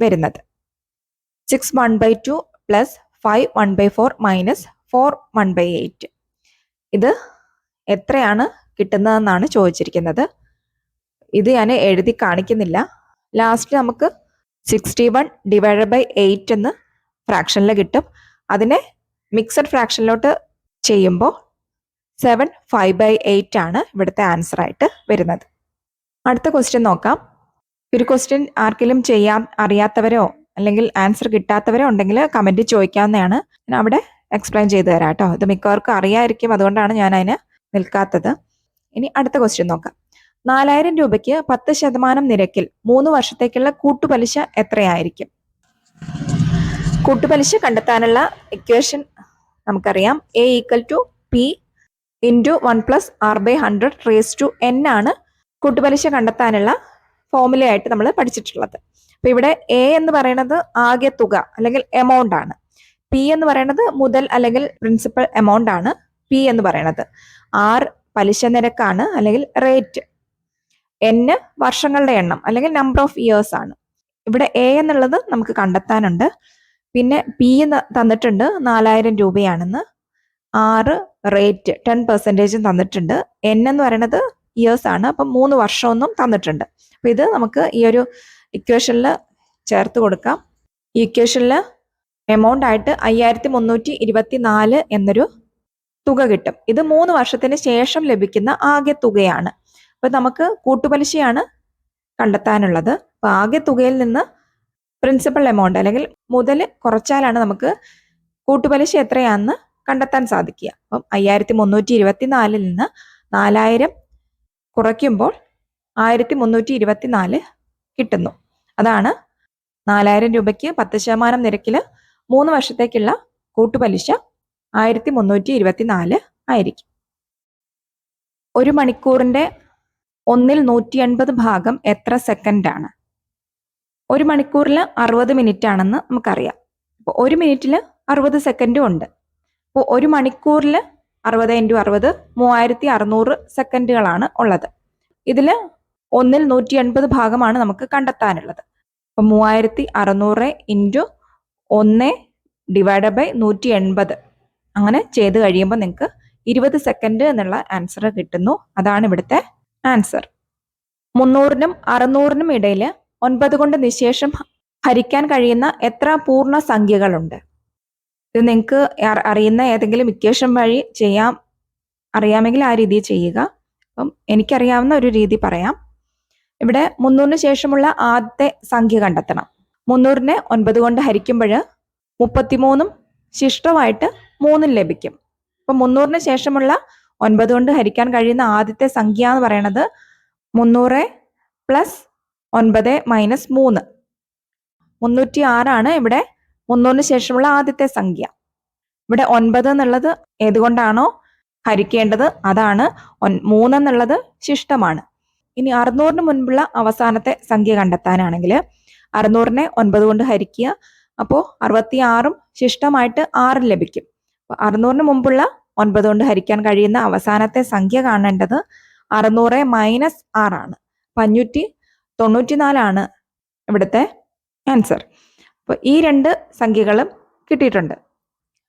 വരുന്നത്. 6 1/2 പ്ലസ് 5 1/4 മൈനസ് 4 1/8. ഇത് എത്രയാണ് കിട്ടുന്നതെന്നാണ് ചോദിച്ചിരിക്കുന്നത്. ഇത് ഞാൻ എഴുതി കാണിക്കുന്നില്ല. ലാസ്റ്റ് നമുക്ക് 61 ഡിവൈഡഡ് ബൈ 8 എന്ന് ഫ്രാക്ഷനിൽ കിട്ടും. അതിനെ മിക്സഡ് ഫ്രാക്ഷനിലോട്ട് ചെയ്യുമ്പോൾ 7 5/8 ആണ് ഇവിടുത്തെ ആൻസർ ആയിട്ട് വരുന്നത്. അടുത്ത ക്വസ്റ്റ്യൻ നോക്കാം. ഒരു ക്വസ്റ്റ്യൻ ആർക്കെങ്കിലും ചെയ്യാൻ അറിയാത്തവരോ അല്ലെങ്കിൽ ആൻസർ കിട്ടാത്തവരോ ഉണ്ടെങ്കിൽ കമൻറ്റ് ചോദിക്കാവുന്നതാണ്. ഞാൻ അവിടെ എക്സ്പ്ലെയിൻ ചെയ്തു തരാം കേട്ടോ. ഇത് മിക്കവർക്കും അറിയാമായിരിക്കും, അതുകൊണ്ടാണ് ഞാൻ അതിന് നിൽക്കാത്തത്. ഇനി അടുത്ത ക്വസ്റ്റ്യൻ നോക്കാം. 4000 രൂപയ്ക്ക് 10% നിരക്കിൽ 3 വർഷത്തേക്കുള്ള കൂട്ടുപലിശ എത്രയായിരിക്കും? കൂട്ടുപലിശ കണ്ടെത്താനുള്ള ഇക്വേഷൻ നമുക്കറിയാം. A = P × 1 + R/100 raised to n ആണ് കൂട്ടുപലിശ കണ്ടെത്താനുള്ള ഫോർമുലയായിട്ട് നമ്മൾ പഠിച്ചിട്ടുള്ളത്. അപ്പൊ ഇവിടെ A എന്ന് പറയുന്നത് ആകെ തുക അല്ലെങ്കിൽ എമൗണ്ട് ആണ്. P എന്ന് പറയുന്നത് മുതൽ അല്ലെങ്കിൽ പ്രിൻസിപ്പൽ എമൗണ്ട് ആണ് P എന്ന് പറയുന്നത്. R പലിശ നിരക്കാണ് അല്ലെങ്കിൽ റേറ്റ്. N വർഷങ്ങളുടെ എണ്ണം അല്ലെങ്കിൽ നമ്പർ ഓഫ് ഇയേഴ്സ് ആണ്. ഇവിടെ A എന്നുള്ളത് നമുക്ക് കണ്ടെത്താനുണ്ട്. പിന്നെ P തന്നിട്ടുണ്ട് 4000 രൂപയാണെന്ന്. R റേറ്റ് 10% തന്നിട്ടുണ്ട്. N എന്ന് പറയുന്നത് ഇയേഴ്സ് ആണ്. അപ്പം 3 വർഷമൊന്നും തന്നിട്ടുണ്ട്. അപ്പൊ ഇത് നമുക്ക് ഈ ഒരു ഇക്വേഷനിൽ ചേർത്ത് കൊടുക്കാം. ഈ ഇക്വേഷനിൽ എമൗണ്ട് ആയിട്ട് 5324 എന്നൊരു തുക കിട്ടും. ഇത് 3 വർഷത്തിന് ശേഷം ലഭിക്കുന്ന ആകെ തുകയാണ്. അപ്പൊ നമുക്ക് കൂട്ടുപലിശയാണ് കണ്ടെത്താനുള്ളത്. അപ്പൊ ആകെ തുകയിൽ നിന്ന് പ്രിൻസിപ്പൽ എമൗണ്ട് അല്ലെങ്കിൽ മുതൽ കുറച്ചാലാണ് നമുക്ക് കൂട്ടുപലിശ എത്രയാണെന്ന് കണ്ടെത്താൻ സാധിക്കുക. അപ്പം 5324 നിന്ന് 4000 കുറയ്ക്കുമ്പോൾ 1324 കിട്ടുന്നു. അതാണ് 4000 രൂപയ്ക്ക് 10% നിരക്കിൽ 3 വർഷത്തേക്കുള്ള കൂട്ടുപലിശ 1324 ആയിരിക്കും. ഒരു മണിക്കൂറിന്റെ 1/180 ഭാഗം എത്ര സെക്കൻഡ് ആണ്? ഒരു മണിക്കൂറിൽ 60 മിനിറ്റ് ആണെന്ന് നമുക്കറിയാം. അപ്പോൾ 1 മിനിറ്റിൽ 60 സെക്കൻഡും ഉണ്ട്. അപ്പോൾ ഒരു മണിക്കൂറിൽ 60 × 60 3600 സെക്കൻഡുകളാണ് ഉള്ളത്. ഇതിൽ 1/180 ഭാഗമാണ് നമുക്ക് കണ്ടെത്താനുള്ളത്. അപ്പം 3600 × 1 ഡിവൈഡ് ബൈ 180 അങ്ങനെ ചെയ്ത് കഴിയുമ്പോൾ നിങ്ങൾക്ക് 20 സെക്കൻഡ് എന്നുള്ള ആൻസർ കിട്ടുന്നു. അതാണ് ഇവിടുത്തെ ആൻസർ. 300-നും 600-നും ഇടയിൽ 9 കൊണ്ട് നിശേഷം ഹരിക്കാൻ കഴിയുന്ന എത്ര പൂർണ്ണ സംഖ്യകളുണ്ട്? ഇത് നിങ്ങൾക്ക് അറിയുന്ന ഏതെങ്കിലും ഇക്വേഷൻ വഴി ചെയ്യാം. അറിയാമെങ്കിൽ ആ രീതി ചെയ്യുക. അപ്പം എനിക്കറിയാവുന്ന ഒരു രീതി പറയാം. ഇവിടെ 300-ന് ശേഷമുള്ള ആദ്യത്തെ സംഖ്യ കണ്ടെത്തണം. 300-നെ 9 കൊണ്ട് ഹരിക്കുമ്പോൾ 33-ഉം ശിഷ്ടമായിട്ട് 3 ലഭിക്കും. അപ്പം 300-ന് ശേഷമുള്ള 9 കൊണ്ട് ഹരിക്കാൻ കഴിയുന്ന ആദ്യത്തെ സംഖ്യ എന്ന് പറയുന്നത് 300 + 9 - 3 306 ഇവിടെ 300-ന് ശേഷമുള്ള ആദ്യത്തെ സംഖ്യ. ഇവിടെ 9 എന്നുള്ളത് ഏതുകൊണ്ടാണോ ഹരിക്കേണ്ടത് അതാണ്. 3 എന്നുള്ളത് ശിഷ്ടമാണ്. ഇനി 600-ന് മുൻപുള്ള അവസാനത്തെ സംഖ്യ കണ്ടെത്താനാണെങ്കിൽ 600-നെ 9 കൊണ്ട് ഹരിക്കുക. അപ്പോൾ 66-ഉം ശിഷ്ടമായിട്ട് 6 ലഭിക്കും. അപ്പോൾ 600-ന് മുമ്പുള്ള 9 കൊണ്ട് ഹരിക്കാൻ കഴിയുന്ന അവസാനത്തെ സംഖ്യ കാണേണ്ടത് 600 - 6 ആണ്. 594 ഇവിടുത്തെ ആൻസർ. അപ്പോൾ ഈ 2 സംഖ്യകളും കിട്ടിയിട്ടുണ്ട്.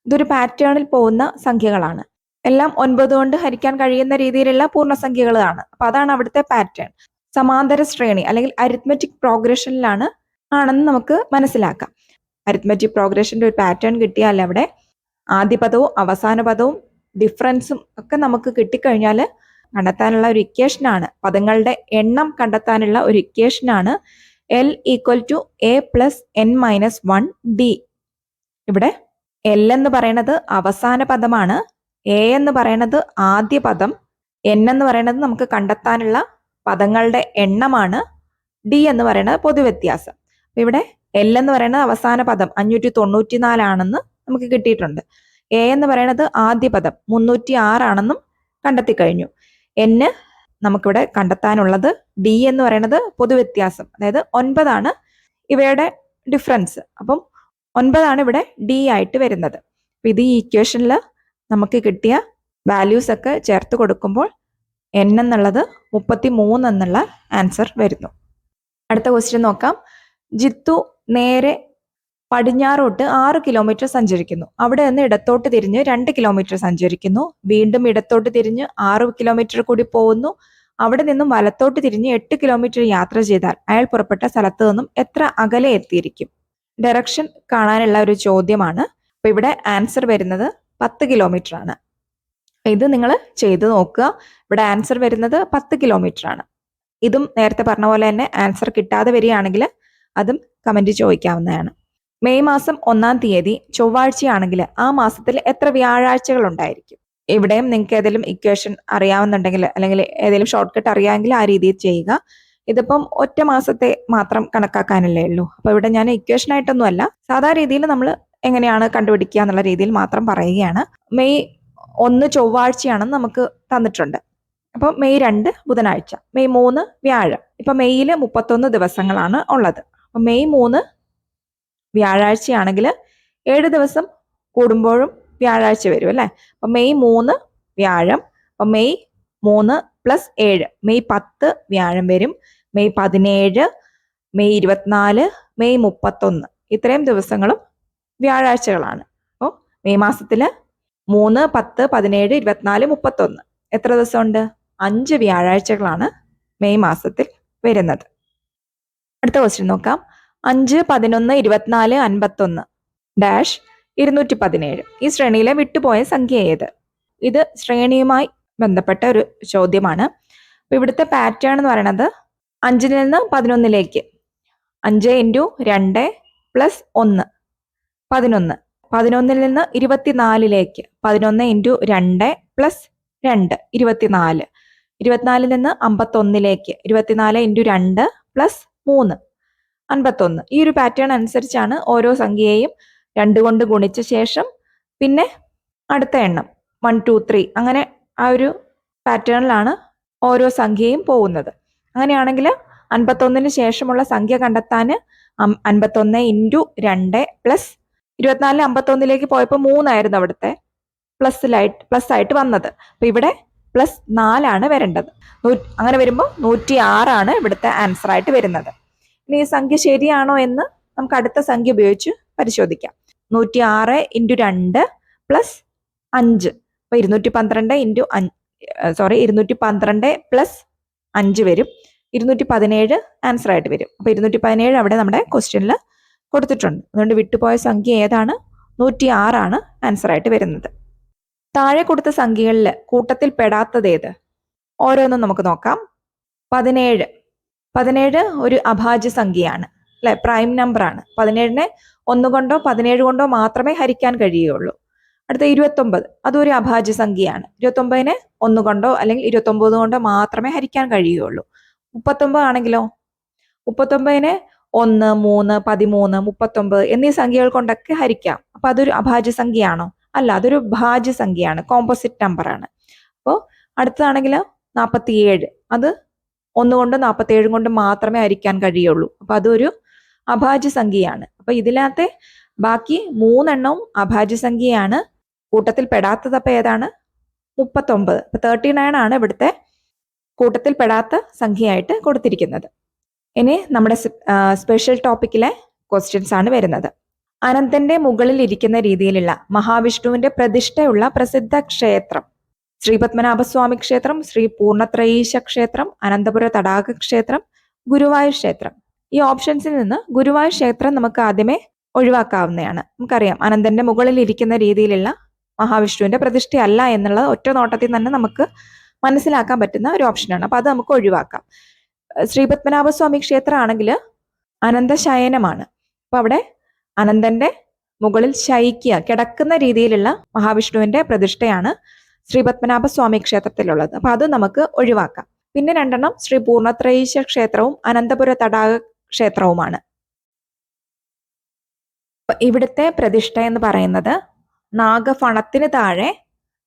ഇതൊരു പാറ്റേണിൽ പോകുന്ന സംഖ്യകളാണ്. എല്ലാം 9 കൊണ്ട് ഹരിക്കാൻ കഴിയുന്ന രീതിയിലുള്ള പൂർണ്ണസംഖ്യകളാണ്. അപ്പൊ അതാണ് അവിടുത്തെ പാറ്റേൺ. സമാന്തര ശ്രേണി അല്ലെങ്കിൽ അരിത്മെറ്റിക് പ്രോഗ്രഷനിലാണ് ആണെന്ന് നമുക്ക് മനസ്സിലാക്കാം. അരിത്മെറ്റിക് പ്രോഗ്രഷന്റെ ഒരു പാറ്റേൺ കിട്ടിയാൽ അവിടെ ആദ്യ പദവും അവസാന പദവും ഡിഫറൻസും ഒക്കെ നമുക്ക് കിട്ടിക്കഴിഞ്ഞാൽ കണ്ടെത്താനുള്ള ഒരു ഇക്വേഷനാണ്, പദങ്ങളുടെ എണ്ണം കണ്ടെത്താനുള്ള ഒരു ഇക്വേഷനാണ് L = A + n - 1 D. ഇവിടെ എൽ എന്ന് പറയുന്നത് അവസാന പദമാണ്, എ എന്ന് പറയുന്നത് ആദ്യ പദം, എൻ എന്ന് പറയുന്നത് നമുക്ക് കണ്ടെത്താനുള്ള പദങ്ങളുടെ എണ്ണമാണ്, ഡി എന്ന് പറയുന്നത് പൊതുവ്യത്യാസം. അപ്പൊ ഇവിടെ എൽ എന്ന് പറയുന്നത് അവസാന പദം 594 ആണെന്ന് നമുക്ക് കിട്ടിയിട്ടുണ്ട്. എ എന്ന് പറയുന്നത് ആദ്യ പദം 306 ആണെന്നും കണ്ടെത്തി കഴിഞ്ഞു. എന്ന് നമുക്കിവിടെ കണ്ടെത്താനുള്ളത് ഡി എന്ന് പറയുന്നത് പൊതുവ്യത്യാസം, അതായത് 9 ഇവയുടെ ഡിഫറൻസ്. അപ്പം 9 ഇവിടെ ഡി ആയിട്ട് വരുന്നത്. അപ്പൊ ഇത് ഈ ഇക്വേഷനിൽ നമുക്ക് കിട്ടിയ വാല്യൂസ് ഒക്കെ ചേർത്ത് കൊടുക്കുമ്പോൾ എൻ എന്നുള്ളത് 33 എന്നുള്ള ആൻസർ വരുന്നു. അടുത്ത ക്വസ്റ്റ്യൻ നോക്കാം. ജിത്തു നേരെ പടിഞ്ഞാറോട്ട് 6 കിലോമീറ്റർ സഞ്ചരിക്കുന്നു. അവിടെ നിന്ന് ഇടത്തോട്ട് തിരിഞ്ഞ് 2 കിലോമീറ്റർ സഞ്ചരിക്കുന്നു. വീണ്ടും ഇടത്തോട്ട് തിരിഞ്ഞ് 6 കിലോമീറ്റർ കൂടി പോകുന്നു. അവിടെ നിന്നും വലത്തോട്ട് തിരിഞ്ഞ് 8 കിലോമീറ്റർ യാത്ര ചെയ്താൽ അയാൾ പുറപ്പെട്ട സ്ഥലത്ത് നിന്നും എത്ര അകലെ എത്തിയിരിക്കും? ഡയറക്ഷൻ കാണാനുള്ള ഒരു ചോദ്യമാണ്. അപ്പൊ ഇവിടെ ആൻസർ വരുന്നത് 10 കിലോമീറ്റർ ആണ്. ഇത് നിങ്ങൾ ചെയ്ത് നോക്കുക. ഇവിടെ ആൻസർ വരുന്നത് 10 കിലോമീറ്റർ ആണ്. ഇതും നേരത്തെ പറഞ്ഞ പോലെ തന്നെ ആൻസർ കിട്ടാതെ വരികയാണെങ്കിൽ അതും കമന്റ് ചോദിക്കാവുന്നതാണ്. മെയ് മാസം 1-ാം തീയതി ചൊവ്വാഴ്ചയാണെങ്കിൽ ആ മാസത്തിൽ എത്ര വ്യാഴാഴ്ചകൾ ഉണ്ടായിരിക്കും? ഇവിടെയും നിങ്ങൾക്ക് ഏതെങ്കിലും ഇക്വേഷൻ അറിയാവുന്നുണ്ടെങ്കിൽ അല്ലെങ്കിൽ ഏതെങ്കിലും ഷോർട്ട് കട്ട് അറിയാമെങ്കിൽ ആ രീതിയിൽ ചെയ്യുക. ഇതിപ്പം ഒറ്റ മാസത്തെ മാത്രം കണക്കാക്കാനല്ലേ ഉള്ളൂ. അപ്പൊ ഇവിടെ ഞാൻ ഇക്വേഷൻ ആയിട്ടൊന്നും അല്ല, സാധാരണ രീതിയിൽ നമ്മൾ എങ്ങനെയാണ് കണ്ടുപിടിക്കുക എന്നുള്ള രീതിയിൽ മാത്രം പറയുകയാണ്. മെയ് 1 ചൊവ്വാഴ്ചയാണെന്ന് നമുക്ക് തന്നിട്ടുണ്ട്. അപ്പൊ മെയ് 2 ബുധനാഴ്ച, മെയ് 3 വ്യാഴം. ഇപ്പൊ മെയ്യിൽ 31 ദിവസങ്ങളാണ് ഉള്ളത്. അപ്പൊ മെയ് 3 വ്യാഴാഴ്ചയാണെങ്കിൽ 7 ദിവസം കൂടുമ്പോഴും വ്യാഴാഴ്ച വരും അല്ലെ. അപ്പൊ മെയ് 3 വ്യാഴം. അപ്പൊ മെയ് 3 + 7 മെയ് 10 വ്യാഴം വരും. മെയ് 17, മെയ് 24, മെയ് 31 ഇത്രയും ദിവസങ്ങളും വ്യാഴാഴ്ചകളാണ്. അപ്പോൾ മെയ് മാസത്തില് 3, 10, 17, 24, 31 എത്ര ദിവസമുണ്ട്? 5 വ്യാഴാഴ്ചകളാണ് മെയ് മാസത്തിൽ വരുന്നത്. അടുത്ത ക്വസ്റ്റ്യൻ നോക്കാം. 5, 11, 24, 51 ഡാഷ് 217 ഈ ശ്രേണിയിലെ വിട്ടുപോയ സംഖ്യ ഏത്? ഇത് ശ്രേണിയുമായി ബന്ധപ്പെട്ട ഒരു ചോദ്യമാണ്. അപ്പൊ ഇവിടുത്തെ പാറ്റേൺ എന്ന് പറയുന്നത് 5 നിന്ന് 11ലേക്ക് 5 × 2 + 1 11. 11 നിന്ന് 24ലേക്ക് 11 × 2 + 2 24. 24 നിന്ന് 51ലേക്ക് 24 × 2 + 3 51. ഈ ഒരു പാറ്റേൺ അനുസരിച്ചാണ് ഓരോ സംഖ്യയെയും 2 കൊണ്ട് ഗുണിച്ച ശേഷം പിന്നെ അടുത്ത എണ്ണം 1, 2, 3 അങ്ങനെ ആ ഒരു പാറ്റേണിലാണ് ഓരോ സംഖ്യയും പോകുന്നത്. അങ്ങനെയാണെങ്കിൽ 51 ശേഷമുള്ള സംഖ്യ കണ്ടെത്താൻ 51 × 2 + 24 51ലേക്ക് പോയപ്പോൾ 3 ആയിരുന്നു അവിടുത്തെ പ്ലസ് ആയിട്ട് വന്നത്. അപ്പൊ ഇവിടെ +4 വരേണ്ടത്. അങ്ങനെ വരുമ്പോൾ 106 ഇവിടുത്തെ ആൻസർ ആയിട്ട് വരുന്നത്. ഇനി ഈ സംഖ്യ ശരിയാണോ എന്ന് നമുക്ക് അടുത്ത സംഖ്യ ഉപയോഗിച്ച് പരിശോധിക്കാം. 106 × 2 + 5 അപ്പൊ 212 + 5 വരും. 217 ആൻസർ ആയിട്ട് വരും. അപ്പൊ 217 അവിടെ നമ്മുടെ ക്വസ്റ്റ്യനിൽ കൊടുത്തിട്ടുണ്ട്. അതുകൊണ്ട് വിട്ടുപോയ സംഖ്യ ഏതാണ്? 106 ആൻസർ ആയിട്ട് വരുന്നത്. താഴെ കൊടുത്ത സംഖ്യകളിൽ കൂട്ടത്തിൽ പെടാത്തത് ഏത്? ഓരോന്നും നമുക്ക് നോക്കാം. 17 ഒരു അഭാജ്യ സംഖ്യയാണ് അല്ലെ, പ്രൈം നമ്പർ ആണ്. 17നെ 1 കൊണ്ടോ 17 കൊണ്ടോ മാത്രമേ ഹരിക്കാൻ കഴിയുകയുള്ളൂ. അടുത്ത 29 അതൊരു അഭാജ്യ സംഖ്യയാണ്. 29നെ 1 കൊണ്ടോ അല്ലെങ്കിൽ 29 കൊണ്ടോ മാത്രമേ ഹരിക്കാൻ കഴിയുകയുള്ളൂ. 39 ആണെങ്കിലോ 39നെ 1, 3, 13, 39 എന്നീ സംഖ്യകൾ കൊണ്ടൊക്കെ ഹരിക്കാം. അപ്പൊ അതൊരു അഭാജ്യ സംഖ്യയാണോ? അല്ല, അതൊരു ഭാജ്യ സംഖ്യയാണ്, കോമ്പോസിറ്റ് നമ്പർ ആണ്. അപ്പോൾ അടുത്തതാണെങ്കിൽ 47 അത് 1 കൊണ്ട് 47 കൊണ്ട് മാത്രമേ ഹരിക്കാൻ കഴിയുള്ളൂ. അപ്പൊ അതൊരു അഭാജ്യ സംഖ്യയാണ്. അപ്പൊ ഇതിനകത്തെ ബാക്കി 3 എണ്ണവും അഭാജ്യ സംഖ്യയാണ്. കൂട്ടത്തിൽ പെടാത്തത് അപ്പൊ ഏതാണ്? 39. അപ്പൊ 39 ഇവിടുത്തെ കൂട്ടത്തിൽ പെടാത്ത സംഖ്യയായിട്ട് കൊടുത്തിരിക്കുന്നത്. ഇനി നമ്മുടെ സ്പെഷ്യൽ ടോപ്പിക്കിലെ ക്വസ്റ്റ്യൻസ് ആണ് വരുന്നത്. അനന്തന്റെ മുകളിൽ ഇരിക്കുന്ന രീതിയിലുള്ള മഹാവിഷ്ണുവിന്റെ പ്രതിഷ്ഠയുള്ള പ്രസിദ്ധ ക്ഷേത്രം ശ്രീ പത്മനാഭസ്വാമി ക്ഷേത്രം, ശ്രീ പൂർണ്ണത്രയീശ ക്ഷേത്രം, അനന്തപുര തടാക ക്ഷേത്രം, ഗുരുവായൂർ ക്ഷേത്രം. ഈ ഓപ്ഷൻസിൽ നിന്ന് ഗുരുവായൂർ ക്ഷേത്രം നമുക്ക് ആദ്യമേ ഒഴിവാക്കാവുന്നതാണ്. നമുക്കറിയാം അനന്തന്റെ മുകളിൽ ഇരിക്കുന്ന രീതിയിലുള്ള മഹാവിഷ്ണുവിന്റെ പ്രതിഷ്ഠയല്ല എന്നുള്ളത് ഒറ്റ നോട്ടത്തിൽ തന്നെ നമുക്ക് മനസ്സിലാക്കാൻ പറ്റുന്ന ഒരു ഓപ്ഷനാണ്. അപ്പൊ അത് നമുക്ക് ഒഴിവാക്കാം. ശ്രീ പത്മനാഭസ്വാമി ക്ഷേത്രം ആണെങ്കിൽ അനന്തശയനമാണ്. അപ്പൊ അവിടെ അനന്തന്റെ മുകളിൽ ശയിക്കുക, കിടക്കുന്ന രീതിയിലുള്ള മഹാവിഷ്ണുവിന്റെ പ്രതിഷ്ഠയാണ് ശ്രീ പത്മനാഭ സ്വാമി ക്ഷേത്രത്തിലുള്ളത്. അപ്പൊ അത് നമുക്ക് ഒഴിവാക്കാം. പിന്നെ 2 ശ്രീ പൂർണ്ണത്രയീശ ക്ഷേത്രവും അനന്തപുര തടാക ക്ഷേത്രവുമാണ്. ഇവിടുത്തെ പ്രതിഷ്ഠ എന്ന് പറയുന്നത് നാഗഫണത്തിന് താഴെ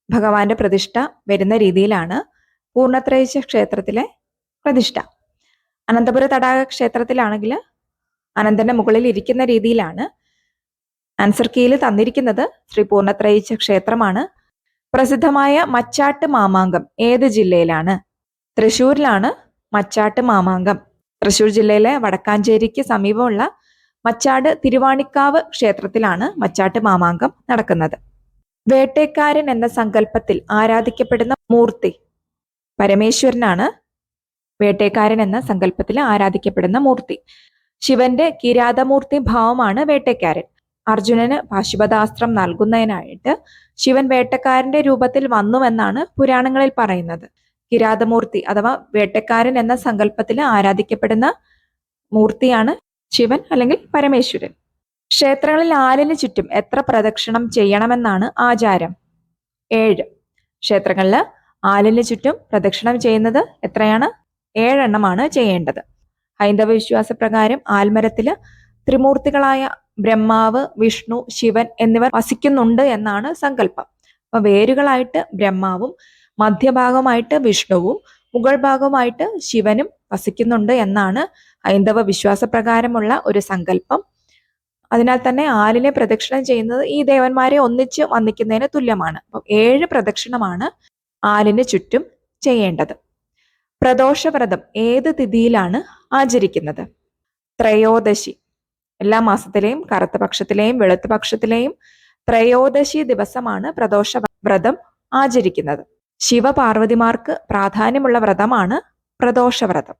ഭഗവാന്റെ പ്രതിഷ്ഠ വരുന്ന രീതിയിലാണ് പൂർണ്ണത്രയീശ ക്ഷേത്രത്തിലെ പ്രതിഷ്ഠ. അനന്തപുര തടാക ക്ഷേത്രത്തിലാണെങ്കിൽ അനന്തന്റെ മുകളിൽ ഇരിക്കുന്ന രീതിയിലാണ്. ആൻസർ കീയിൽ തന്നിരിക്കുന്നത് ശ്രീ പൂർണ്ണത്രയീശ ക്ഷേത്രമാണ്. പ്രസിദ്ധമായ മച്ചാട്ട് മാമാങ്കം ഏത് ജില്ലയിലാണ്? തൃശ്ശൂരിലാണ് മച്ചാട്ട് മാമാങ്കം. തൃശ്ശൂർ ജില്ലയിലെ വടക്കാഞ്ചേരിക്ക് സമീപമുള്ള മച്ചാട് തിരുവാണിക്കാവ് ക്ഷേത്രത്തിലാണ് മച്ചാട്ട് മാമാങ്കം നടക്കുന്നത്. വേട്ടേക്കാരൻ എന്ന സങ്കല്പത്തിൽ ആരാധിക്കപ്പെടുന്ന മൂർത്തി പരമേശ്വരനാണ്. വേട്ടേക്കാരൻ എന്ന സങ്കല്പത്തിൽ ആരാധിക്കപ്പെടുന്ന മൂർത്തി ശിവന്റെ കിരാതമൂർത്തി ഭാവമാണ് വേട്ടേക്കാരൻ. അർജുനന് പാശുപതാസ്ത്രം നൽകുന്നതിനായിട്ട് ശിവൻ വേട്ടക്കാരന്റെ രൂപത്തിൽ വന്നുവെന്നാണ് പുരാണങ്ങളിൽ പറയുന്നത്. കിരാതമൂർത്തി അഥവാ വേട്ടക്കാരൻ എന്ന സങ്കല്പത്തിൽ ആരാധിക്കപ്പെടുന്ന മൂർത്തിയാണ് ശിവൻ അല്ലെങ്കിൽ പരമേശ്വരൻ. ക്ഷേത്രങ്ങളിൽ ആലിന് ചുറ്റും എത്ര പ്രദക്ഷിണം ചെയ്യണമെന്നാണ് ആചാരം? 7. ക്ഷേത്രങ്ങളിൽ ആലിന് ചുറ്റും പ്രദക്ഷിണം ചെയ്യുന്നത് എത്രയാണ്? 7 എണ്ണമാണ് ചെയ്യേണ്ടത്. ഹൈന്ദവ വിശ്വാസ പ്രകാരം ആൽമരത്തില് ത്രിമൂർത്തികളായ ബ്രഹ്മാവ്, വിഷ്ണു, ശിവൻ എന്നിവർ വസിക്കുന്നുണ്ട് എന്നാണ് സങ്കല്പം. അപ്പൊ വേരുകളായിട്ട് ബ്രഹ്മാവും, മധ്യഭാഗമായിട്ട് വിഷ്ണുവും, മുകൾ ഭാഗമായിട്ട് ശിവനും വസിക്കുന്നുണ്ട് എന്നാണ് ഹൈന്ദവ വിശ്വാസ പ്രകാരമുള്ള ഒരു സങ്കല്പം. അതിനാൽ തന്നെ ആലിനെ പ്രദക്ഷിണം ചെയ്യുന്നത് ഈ ദേവന്മാരെ ഒന്നിച്ച് വന്ദിക്കുന്നതിന് തുല്യമാണ്. അപ്പം 7 പ്രദക്ഷിണമാണ് ആലിന് ചുറ്റും ചെയ്യേണ്ടത്. പ്രദോഷവ്രതം ഏത് തിഥിയിലാണ് ആചരിക്കുന്നത്? ത്രയോദശി. എല്ലാ മാസത്തിലെയും കറുത്ത പക്ഷത്തിലെയും വെളുത്ത പക്ഷത്തിലെയും ത്രയോദശി ദിവസമാണ് പ്രദോഷ വ്രതം ആചരിക്കുന്നത്. ശിവപാർവതിമാർക്ക് പ്രാധാന്യമുള്ള വ്രതമാണ് പ്രദോഷവ്രതം.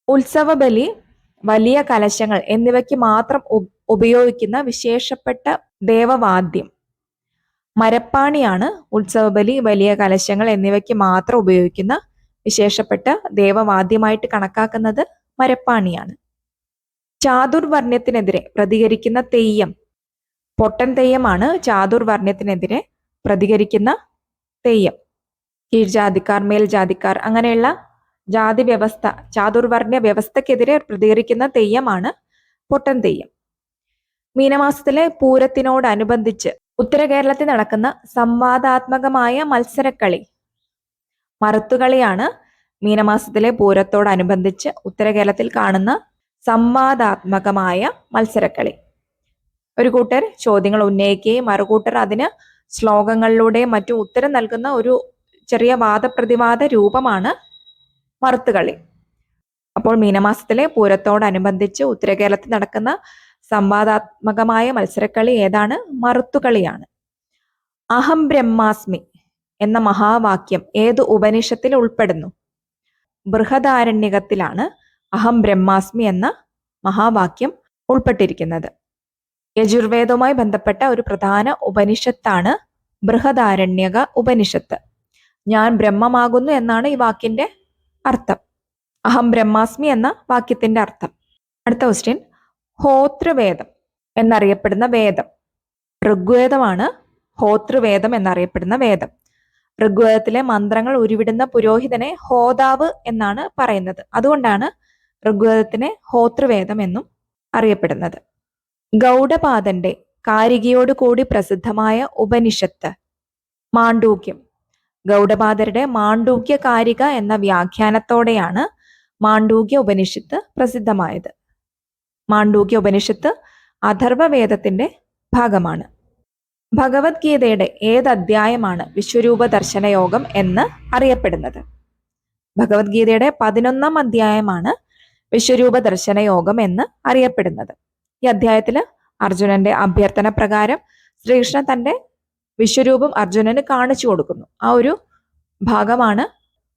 ഉത്സവബലി, വലിയ കലശങ്ങൾ എന്നിവയ്ക്ക് മാത്രം ഉപയോഗിക്കുന്ന വിശേഷപ്പെട്ട ദേവവാദ്യം മരപ്പാണിയാണ്. ഉത്സവബലി, വലിയ കലശങ്ങൾ എന്നിവയ്ക്ക് മാത്രം ഉപയോഗിക്കുന്ന വിശേഷപ്പെട്ട ദേവവാദ്യമായിട്ട് കണക്കാക്കുന്നത് മരപ്പാണിയാണ്. ചാതുർവർണ്ണ്യത്തിനെതിരെ പ്രതികരിക്കുന്ന തെയ്യം പൊട്ടൻ തെയ്യമാണ്. ചാതുർവർണ്ണ്യത്തിനെതിരെ പ്രതികരിക്കുന്ന തെയ്യം. കീഴ്ജാതിക്കാർ, മേൽജാതിക്കാർ അങ്ങനെയുള്ള ജാതി വ്യവസ്ഥ, ചാതുർവർണ്ണ്യ വ്യവസ്ഥക്കെതിരെ പ്രതികരിക്കുന്ന തെയ്യമാണ് പൊട്ടൻ തെയ്യം. മീനമാസത്തിലെ പൂരത്തിനോടനുബന്ധിച്ച് ഉത്തര കേരളത്തിൽ നടക്കുന്ന സംവാദാത്മകമായ മത്സരക്കളി മറുത്തുകളിയാണ്. മീനമാസത്തിലെ പൂരത്തോടനുബന്ധിച്ച് ഉത്തര കേരളത്തിൽ കാണുന്ന സംവാദാത്മകമായ മത്സരക്കളി. ഒരു കൂട്ടർ ചോദ്യങ്ങൾ ഉന്നയിക്കുകയും മറുകൂട്ടർ അതിന് ശ്ലോകങ്ങളിലൂടെയും മറ്റും ഉത്തരം നൽകുന്ന ഒരു ചെറിയ വാദപ്രതിവാദ രൂപമാണ് മറുത്തുകളി. അപ്പോൾ മീനമാസത്തിലെ പൂരത്തോടനുബന്ധിച്ച് ഉത്തര കേരളത്തിൽ നടക്കുന്ന സംവാദാത്മകമായ മത്സരക്കളി ഏതാണ്? മറുത്തുകളിയാണ്. അഹം ബ്രഹ്മാസ്മി എന്ന മഹാവാക്യം ഏത് ഉപനിഷത്തിൽ ഉൾപ്പെടുന്നു? ബൃഹദാരണ്യകത്തിലാണ് അഹം ബ്രഹ്മാസ്മി എന്ന മഹാവാക്യം ഉൾപ്പെട്ടിരിക്കുന്നത്. യജുർവേദവുമായി ബന്ധപ്പെട്ട ഒരു പ്രധാന ഉപനിഷത്താണ് ബൃഹദാരണ്യക ഉപനിഷത്ത്. ഞാൻ ബ്രഹ്മമാകുന്നു എന്നാണ് ഈ വാക്കിന്റെ അർത്ഥം. അഹം ബ്രഹ്മാസ്മി എന്ന വാക്യത്തിന്റെ അർത്ഥം. അടുത്ത ക്വസ്റ്റ്യൻ, ഹോതൃവേദം എന്നറിയപ്പെടുന്ന വേദം. ഋഗ്വേദമാണ് ഹോതൃവേദം എന്നറിയപ്പെടുന്ന വേദം. ഋഗ്വേദത്തിലെ മന്ത്രങ്ങൾ ഉരുവിടുന്ന പുരോഹിതനെ ഹോതാവ് എന്നാണ് പറയുന്നത്. അതുകൊണ്ടാണ് ഋഗ്വേദത്തിനെ ഹോതൃവേദം എന്നും അറിയപ്പെടുന്നത്. ഗൗഡപാദന്റെ കാരികയോടുകൂടി പ്രസിദ്ധമായ ഉപനിഷത്ത് മാണ്ഡൂക്യം. ഗൗഡപാദരുടെ മാണ്ഡൂക്യ കാരിക എന്ന വ്യാഖ്യാനത്തോടെയാണ് മാണ്ഡൂക്യ ഉപനിഷത്ത് പ്രസിദ്ധമായത്. മാണ്ഡൂക്യ ഉപനിഷത്ത് അഥർവവേദത്തിന്റെ ഭാഗമാണ്. ഭഗവത്ഗീതയുടെ ഏത് അധ്യായമാണ് വിശ്വരൂപ ദർശന യോഗം എന്ന് അറിയപ്പെടുന്നത്? ഭഗവത്ഗീതയുടെ 11ാം അധ്യായമാണ് വിശ്വരൂപ ദർശന യോഗം എന്ന് അറിയപ്പെടുന്നത്. ഈ അധ്യായത്തിൽ അർജുനന്റെ അഭ്യർത്ഥന പ്രകാരം ശ്രീകൃഷ്ണൻ തന്റെ വിശ്വരൂപം അർജുനന് കാണിച്ചു കൊടുക്കുന്നു. ആ ഒരു ഭാഗമാണ്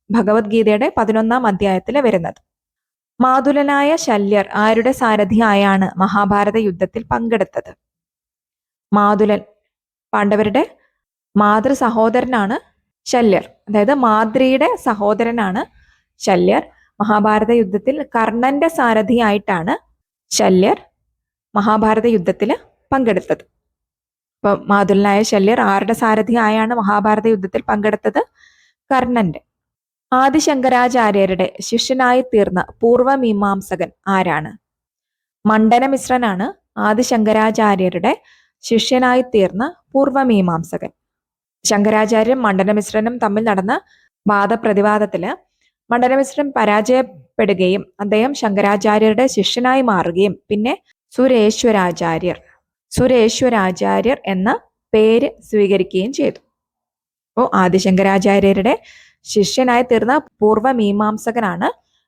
ഭഗവത്ഗീതയുടെ 11ാം അധ്യായത്തിൽ വരുന്നത്. മാതുലനായ ശല്യർ ആരുടെ സാരഥിയായാണ് മഹാഭാരത യുദ്ധത്തിൽ പങ്കെടുത്തത്? മാതുലൻ പാണ്ഡവരുടെ മാതൃ സഹോദരനാണ് ശല്യർ. അതായത് മാദ്രിയുടെ സഹോദരനാണ് ശല്യർ. മഹാഭാരത യുദ്ധത്തിൽ കർണന്റെ സാരഥിയായിട്ടാണ് ശല്യർ മഹാഭാരത യുദ്ധത്തിൽ പങ്കെടുത്തത്. ഇപ്പൊ മാതുലനായ ശല്യർ ആരുടെ സാരഥിയായാണ് മഹാഭാരത യുദ്ധത്തിൽ പങ്കെടുത്തത്? കർണന്റെ. ആദിശങ്കരാചാര്യരുടെ ശിഷ്യനായി തീർന്ന പൂർവമീമാംസകൻ ആരാണ്? മണ്ഡനമിശ്രനാണ് ആദിശങ്കരാചാര്യരുടെ ശിഷ്യനായി തീർന്ന പൂർവമീമാംസകൻ. ശങ്കരാചാര്യരും മണ്ഡനമിശ്രനും തമ്മിൽ നടന്ന വാദപ്രതിവാദത്തില് മണ്ഡനമിശ്രൻ പരാജയപ്പെടുകയും അദ്ദേഹം ശങ്കരാചാര്യരുടെ ശിഷ്യനായി മാറുകയും പിന്നെ സുരേശ്വരാചാര്യർ എന്ന പേര് സ്വീകരിക്കുകയും ചെയ്തു. അപ്പോൾ ആദിശങ്കരാചാര്യരുടെ ശിഷ്യനായി തീർന്ന പൂർവമീമാംസകനാണ്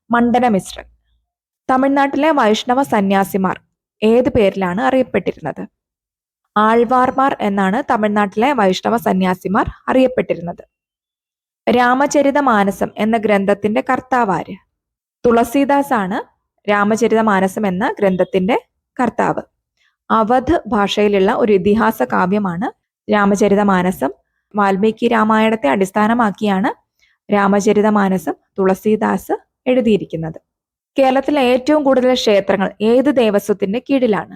മണ്ഡനമിശ്രൻ. തമിഴ്നാട്ടിലെ വൈഷ്ണവ സന്യാസിമാർ ഏത് പേരിലാണ് അറിയപ്പെട്ടിരുന്നത്? ആൾവാർമാർ എന്നാണ് തമിഴ്നാട്ടിലെ വൈഷ്ണവ സന്യാസിമാർ അറിയപ്പെട്ടിരുന്നത്. രാമചരിതമാനസം എന്ന ഗ്രന്ഥത്തിന്റെ കർത്താവാര്? തുളസീദാസ് ആണ് രാമചരിതമാനസം എന്ന ഗ്രന്ഥത്തിന്റെ കർത്താവ്. അവധ് ഭാഷയിലുള്ള ഒരു ഇതിഹാസ കാവ്യമാണ് രാമചരിതമാനസം. വാൽമീകി രാമായണത്തെ അടിസ്ഥാനമാക്കിയാണ് രാമചരിതമാനസം തുളസീദാസ് എഴുതിയിരിക്കുന്നത്. കേരളത്തിലെ ഏറ്റവും കൂടുതൽ ക്ഷേത്രങ്ങൾ ഏത് ദേവസ്വത്തിന്റെ കീഴിലാണ്?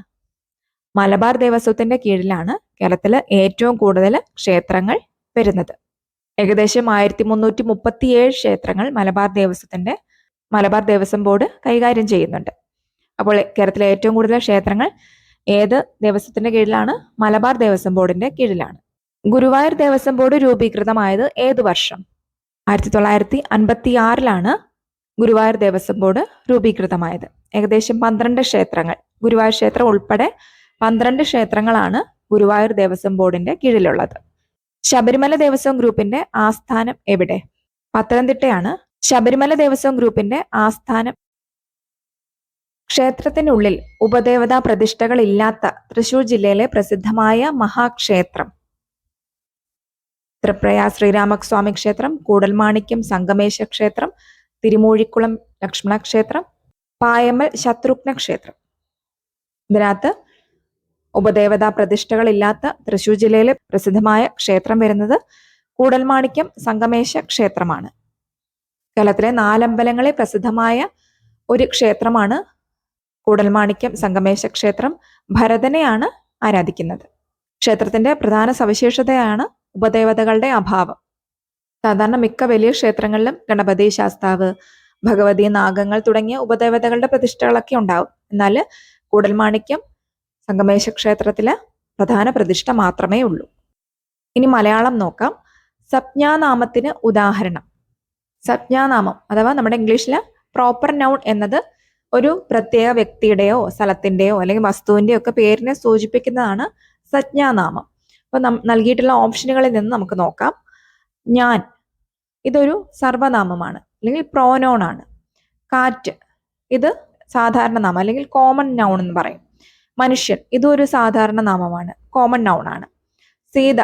മലബാർ ദേവസ്വത്തിന്റെ കീഴിലാണ് കേരളത്തിലെ ഏറ്റവും കൂടുതൽ ക്ഷേത്രങ്ങൾ വരുന്നത്. ഏകദേശം 1337 ക്ഷേത്രങ്ങൾ മലബാർ ദേവസ്വം ബോർഡ് കൈകാര്യം ചെയ്യുന്നുണ്ട്. അപ്പോൾ കേരളത്തിലെ ഏറ്റവും കൂടുതൽ ക്ഷേത്രങ്ങൾ ഏത് ദേവസ്വത്തിന്റെ കീഴിലാണ്? മലബാർ ദേവസ്വം ബോർഡിന്റെ കീഴിലാണ്. ഗുരുവായൂർ ദേവസ്വം ബോർഡ് രൂപീകൃതമായത് ഏത് വർഷം? 1956 ഗുരുവായൂർ ദേവസ്വം ബോർഡ് രൂപീകൃതമായത്. ഏകദേശം 12 ക്ഷേത്രങ്ങൾ, ഗുരുവായൂർ ക്ഷേത്രം ഉൾപ്പെടെ 12 ക്ഷേത്രങ്ങളാണ് ഗുരുവായൂർ ദേവസ്വം ബോർഡിന്റെ കീഴിലുള്ളത്. ശബരിമല ദേവസ്വം ഗ്രൂപ്പിന്റെ ആസ്ഥാനം എവിടെ? പത്തനംതിട്ടയാണ് ശബരിമല ദേവസ്വം ഗ്രൂപ്പിന്റെ ആസ്ഥാനം. ക്ഷേത്രത്തിനുള്ളിൽ ഉപദേവതാ പ്രതിഷ്ഠകൾ ഇല്ലാത്ത തൃശൂർ ജില്ലയിലെ പ്രസിദ്ധമായ മഹാക്ഷേത്രം? തൃപ്രയാർ ശ്രീരാമസ്വാമി ക്ഷേത്രം, കൂടൽമാണിക്യം സംഗമേശ ക്ഷേത്രം, തിരുമൂഴിക്കുളം ലക്ഷ്മണ ക്ഷേത്രം, പായമൽ ശത്രുഘ്ന ക്ഷേത്രം. ഇതിനകത്ത് ഉപദേവതാ പ്രതിഷ്ഠകൾ ഇല്ലാത്ത തൃശൂർ ജില്ലയിലെ പ്രസിദ്ധമായ ക്ഷേത്രം വരുന്നത് കൂടൽമാണിക്യം സംഗമേശ ക്ഷേത്രമാണ്. കേരളത്തിലെ 4 അമ്പലങ്ങളിൽ പ്രസിദ്ധമായ ഒരു ക്ഷേത്രമാണ് കൂടൽമാണിക്യം സംഗമേശ ക്ഷേത്രം. ഭരതനെയാണ് ആരാധിക്കുന്നത്. ക്ഷേത്രത്തിന്റെ പ്രധാന സവിശേഷതയാണ് ഉപദേവതകളുടെ അഭാവം. സാധാരണ മിക്ക വലിയ ക്ഷേത്രങ്ങളിലും ഗണപതി, ശാസ്താവ്, ഭഗവതി, നാഗങ്ങൾ തുടങ്ങിയ ഉപദേവതകളുടെ പ്രതിഷ്ഠകളൊക്കെ ഉണ്ടാവും. എന്നാൽ കൂടൽമാണിക്യം സംഗമേശ ക്ഷേത്രത്തില് പ്രധാന പ്രതിഷ്ഠ മാത്രമേ ഉള്ളൂ. ഇനി മലയാളം നോക്കാം. സംജ്ഞാനാമത്തിന് ഉദാഹരണം. സംജ്ഞാനാമം അഥവാ നമ്മുടെ ഇംഗ്ലീഷിലെ പ്രോപ്പർ നൗൺ എന്നത് ഒരു പ്രത്യേക വ്യക്തിയുടെയോ സ്ഥലത്തിന്റെയോ അല്ലെങ്കിൽ വസ്തുവിന്റെയോ ഒക്കെ പേരിനെ സൂചിപ്പിക്കുന്നതാണ് സംജ്ഞാനാമം. അപ്പൊ നൽകിയിട്ടുള്ള ഓപ്ഷനുകളിൽ നിന്ന് നമുക്ക് നോക്കാം. ഞാൻ, ഇതൊരു സർവനാമമാണ് അല്ലെങ്കിൽ പ്രോനൗൺ ആണ്. കാറ്റ്, ഇത് സാധാരണ നാമം അല്ലെങ്കിൽ കോമൺ നൗൺ എന്ന് പറയും. മനുഷ്യൻ, ഇതൊരു സാധാരണ നാമമാണ്, കോമൺ നൗൺ ആണ്. സീത,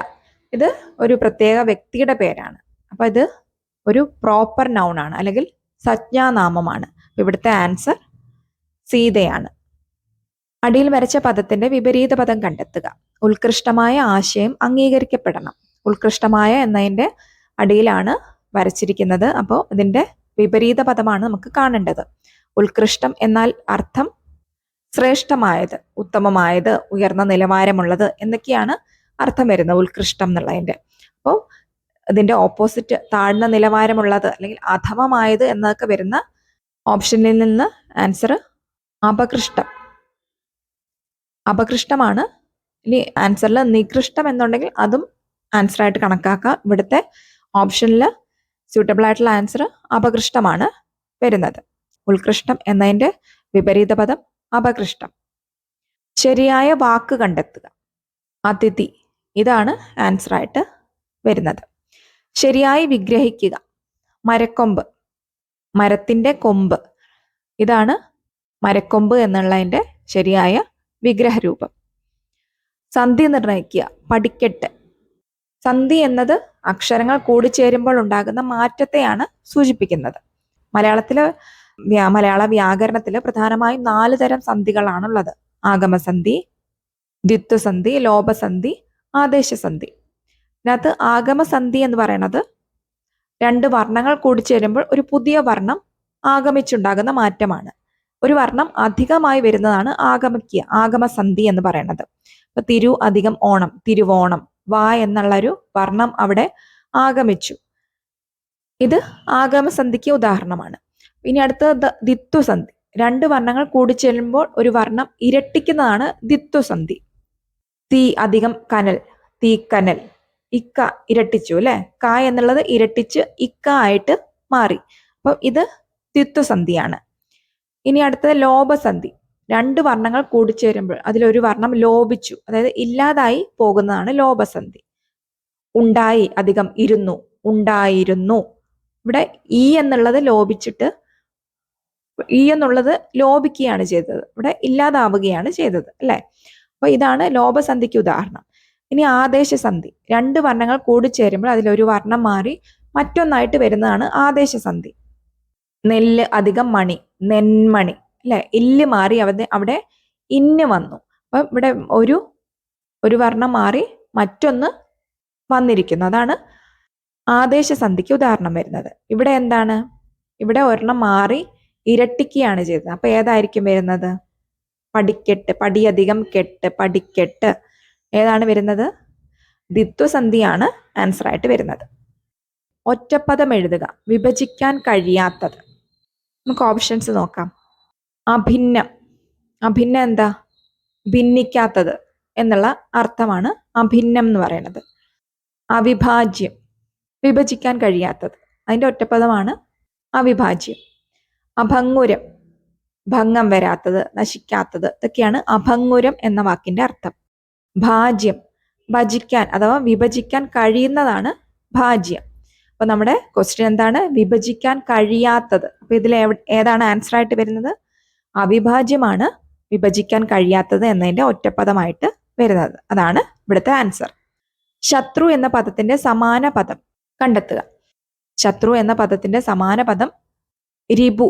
ഇത് ഒരു പ്രത്യേക വ്യക്തിയുടെ പേരാണ്. അപ്പൊ ഇത് ഒരു പ്രോപ്പർ നൗൺ ആണ് അല്ലെങ്കിൽ സംജ്ഞാനാമമാണ്. ഇവിടുത്തെ ആൻസർ സീതയാണ്. അടിയിൽ വരച്ച പദത്തിന്റെ വിപരീത പദം കണ്ടെത്തുക. ഉത്കൃഷ്ടമായ ആശയം അംഗീകരിക്കപ്പെടണം. ഉത്കൃഷ്ടമായ എന്നതിന്റെ അടിയിലാണ് വരച്ചിരിക്കുന്നത്. അപ്പോൾ ഇതിന്റെ വിപരീത പദമാണ് നമുക്ക് കാണേണ്ടത്. ഉത്കൃഷ്ടം എന്നാൽ അർത്ഥം ശ്രേഷ്ഠമായത്, ഉത്തമമായത്, ഉയർന്ന നിലവാരമുള്ളത് എന്നൊക്കെയാണ് അർത്ഥം വരുന്നത് ഉത്കൃഷ്ടം എന്നുള്ളതിന്റെ. അപ്പോൾ ഇതിന്റെ ഓപ്പോസിറ്റ് താഴ്ന്ന നിലവാരമുള്ളത് അല്ലെങ്കിൽ അധമമായത് എന്നൊക്കെ വരുന്ന ഓപ്ഷനിൽ നിന്ന് ആൻസർ അപകൃഷ്ടം. അപകൃഷ്ടമാണ്. ഇനി ആൻസറിൽ നികൃഷ്ടം എന്നുണ്ടെങ്കിൽ അതും ആൻസർ ആയിട്ട് കണക്കാക്കാം. ഇവിടുത്തെ ഓപ്ഷനിൽ സ്യൂട്ടബിൾ ആയിട്ടുള്ള ആൻസർ അപകൃഷ്ടമാണ് വരുന്നത്. ഉത്കൃഷ്ടം എന്നതിന്റെ വിപരീത പദം അപകൃഷ്ടം. ശരിയായ വാക്ക് കണ്ടെത്തുക. അതിഥി, ഇതാണ് ആൻസർ ആയിട്ട് വരുന്നത്. ശരിയായി വിഗ്രഹിക്കുക. മരക്കൊമ്പ്, മരത്തിന്റെ കൊമ്പ്, ഇതാണ് മരക്കൊമ്പ് എന്നുള്ളതിന്റെ ശരിയായ വിഗ്രഹരൂപം. സന്ധി നിർണയിക്കുക. പഠിക്കട്ടെ. സന്ധി എന്നത് അക്ഷരങ്ങൾ കൂടിച്ചേരുമ്പോൾ ഉണ്ടാകുന്ന മാറ്റത്തെയാണ് സൂചിപ്പിക്കുന്നത്. മലയാള വ്യാകരണത്തില് പ്രധാനമായും 4 തരം സന്ധികളാണുള്ളത്. ആഗമസന്ധി, ദ്വിത്വസന്ധി, ലോപസന്ധി, ആദേശസന്ധി. ഇതിനകത്ത് ആഗമസന്ധി എന്ന് പറയുന്നത് 2 വർണ്ണങ്ങൾ കൂടിച്ചേരുമ്പോൾ ഒരു പുതിയ വർണ്ണം ആഗമിച്ചുണ്ടാകുന്ന മാറ്റമാണ്. ഒരു വർണ്ണം അധികമായി വരുന്നതാണ് ആഗമസന്ധി എന്ന് പറയുന്നത്. അപ്പൊ തിരു അധികം ഓണം, തിരുവോണം. വാ എന്നുള്ളൊരു വർണ്ണം അവിടെ ആഗമിച്ചു. ഇത് ആഗമസന്ധിക്ക് ഉദാഹരണമാണ്. ഇനി അടുത്തത് ദിത്വസന്ധി. രണ്ട് വർണ്ണങ്ങൾ കൂടിച്ചേരുമ്പോൾ ഒരു വർണ്ണം ഇരട്ടിക്കുന്നതാണ് ദിത്വസന്ധി. തീ അധികം കനൽ, തീക്കനൽ. ഇക്ക ഇരട്ടിച്ചു അല്ലെ, ക എന്നുള്ളത് ഇരട്ടിച്ച് ഇക്ക ആയിട്ട് മാറി. അപ്പൊ ഇത് ദ്വിത്വസന്ധിയാണ്. ഇനി അടുത്തത് ലോപസന്ധി. രണ്ട് വർണ്ണങ്ങൾ കൂടിച്ചേരുമ്പോൾ അതിലൊരു വർണ്ണം ലോപിച്ചു, അതായത് ഇല്ലാതായി പോകുന്നതാണ് ലോപസന്ധി. ഉണ്ടായി അധികം ഇരുന്നു, ഉണ്ടായിരുന്നു. ഇവിടെ ഈ എന്നുള്ളത് ലോപിച്ചിട്ട് ഈ എന്നുള്ളത് ലോപിക്കുകയാണ് ചെയ്തത്, ഇവിടെ ഇല്ലാതാവുകയാണ് ചെയ്തത് അല്ലെ. അപ്പൊ ഇതാണ് ലോപസന്ധിക്ക് ഉദാഹരണം. ഇനി ആദേശസന്ധി. രണ്ട് വർണ്ണങ്ങൾ കൂടിച്ചേരുമ്പോൾ അതിലൊരു വർണ്ണം മാറി മറ്റൊന്നായിട്ട് വരുന്നതാണ് ആദേശസന്ധി. നെല്ല് അധികം മണി, നെന്മണി അല്ലെ. ഇല്ല് മാറി അവിടെ ഇന്ന് വന്നു. അപ്പൊ ഇവിടെ ഒരു വർണ്ണം മാറി മറ്റൊന്ന് വന്നിരിക്കുന്നു, അതാണ് ആദേശസന്ധിക്ക് ഉദാഹരണം വരുന്നത്. ഇവിടെ എന്താണ്, ഇവിടെ ഒരെണ്ണം മാറി ഇരട്ടിക്കുകയാണ് ചെയ്തത്. അപ്പൊ ഏതായിരിക്കും വരുന്നത്? പടിക്കെട്ട്, പടിയധികം കെട്ട്, പടിക്കെട്ട്. ഏതാണ് വരുന്നത്? ദ്വിത്വസന്ധിയാണ് ആൻസർ ആയിട്ട് വരുന്നത്. ഒറ്റപ്പദം എഴുതുക. വിഭജിക്കാൻ കഴിയാത്തത്. നമുക്ക് ഓപ്ഷൻസ് നോക്കാം. അഭിന്നം. അഭിന്നം എന്താ? ഭിന്നിക്കാത്തത് എന്നുള്ള അർത്ഥമാണ് അഭിന്നം എന്ന് പറയുന്നത്. അവിഭാജ്യം, വിഭജിക്കാൻ കഴിയാത്തത്, അതിന്റെ ഒറ്റപ്പദമാണ് അവിഭാജ്യം. അഭംഗുരം, ഭംഗം വരാത്തത്, നശിക്കാത്തത്, ഇതൊക്കെയാണ് അഭംഗുരം എന്ന വാക്കിന്റെ അർത്ഥം. ഭാജ്യം, ഭജിക്കാൻ അഥവാ വിഭജിക്കാൻ കഴിയുന്നതാണ് ഭാജ്യം. അപ്പൊ നമ്മുടെ ക്വസ്റ്റ്യൻ എന്താണ്? വിഭജിക്കാൻ കഴിയാത്തത്. അപ്പൊ ഇതിൽ ഏതാണ് ആൻസർ ആയിട്ട് വരുന്നത്? അവിഭാജ്യമാണ് വിഭജിക്കാൻ കഴിയാത്തത് എന്നതിന്റെ ഒറ്റപ്പദമായിട്ട് വരുന്നത്. അതാണ് ഇവിടുത്തെ ആൻസർ. ശത്രു എന്ന പദത്തിന്റെ സമാന പദം കണ്ടെത്തുക. ശത്രു എന്ന പദത്തിന്റെ സമാന പദം രിപു.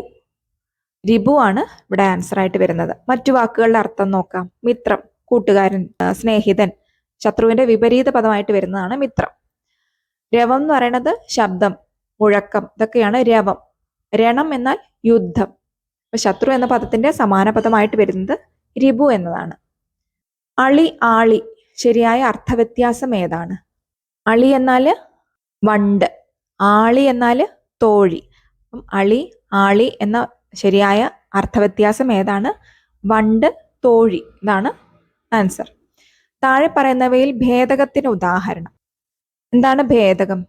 രിപു ആണ് ഇവിടെ ആൻസർ ആയിട്ട് വരുന്നത്. മറ്റു വാക്കുകളുടെ അർത്ഥം നോക്കാം. മിത്രം, കൂട്ടുകാരൻ, സ്നേഹിതൻ. ശത്രുവിന്റെ വിപരീത പദമായിട്ട് വരുന്നതാണ് മിത്രം. രവം എന്ന് പറയുന്നത് ശബ്ദം, മുഴക്കം, ഇതൊക്കെയാണ് രവം. രണം എന്നാൽ യുദ്ധം. അപ്പൊ ശത്രു എന്ന പദത്തിന്റെ സമാന പദമായിട്ട് വരുന്നത് രിപു എന്നതാണ്. അളി, ആളി, ശരിയായ അർത്ഥവ്യത്യാസം ഏതാണ്? അളി എന്നാല് വണ്ട്, ആളി എന്നാല് തോഴി. അപ്പം അളി, ആളി എന്ന ശരിയായ അർത്ഥവ്യത്യാസം ഏതാണ്? വണ്ട്, തോഴി. ഇതാണ് ആൻസർ. താഴെ പറയുന്നവയിൽ ഭേദകത്തിന് ഉദാഹരണം. എന്താണ് ഭേദകം?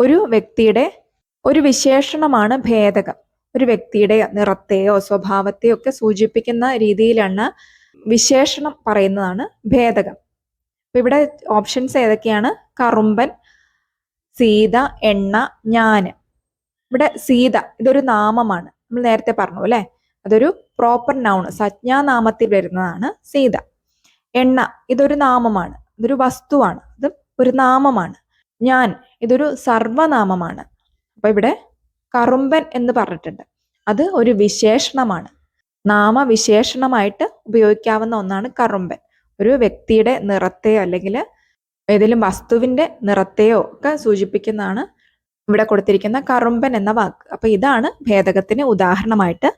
ഒരു വ്യക്തിയുടെ ഒരു വിശേഷണമാണ് ഭേദകം. ഒരു വ്യക്തിയുടെ നിറത്തെയോ സ്വഭാവത്തെയോ ഒക്കെ സൂചിപ്പിക്കുന്ന രീതിയിലാണ് വിശേഷണം പറയുന്നതാണ് ഭേദകം. അപ്പൊ ഇവിടെ ഓപ്ഷൻസ് ഏതൊക്കെയാണ്? കറുമ്പൻ, സീത, എണ്ണ, ഞാന്. ഇവിടെ സീത ഇതൊരു നാമമാണ്, നമ്മൾ നേരത്തെ പറഞ്ഞു അല്ലെ. അതൊരു പ്രോപ്പർ നൗൺ, സംജ്ഞാനാമത്തിൽ വരുന്നതാണ് സീത. എണ്ണ ഇതൊരു നാമമാണ്, ഇതൊരു വസ്തുവാണ്, ഇത് ഒരു നാമമാണ്. ഞാൻ ഇതൊരു സർവനാമമാണ്. അപ്പൊ ഇവിടെ കറുമ്പൻ എന്ന് പറഞ്ഞിട്ടുണ്ട്, അത് ഒരു വിശേഷണമാണ്. നാമവിശേഷണമായിട്ട് ഉപയോഗിക്കാവുന്ന ഒന്നാണ് കറുമ്പൻ. ഒരു വ്യക്തിയുടെ നിറത്തെയോ അല്ലെങ്കിൽ ഏതെങ്കിലും വസ്തുവിന്റെ നിറത്തെയോ ഒക്കെ സൂചിപ്പിക്കുന്നതാണ് ഇവിടെ കൊടുത്തിരിക്കുന്ന കറുമ്പൻ എന്ന വാക്ക്. അപ്പൊ ഇതാണ് ഭേദകത്തിന് ഉദാഹരണമായിട്ട്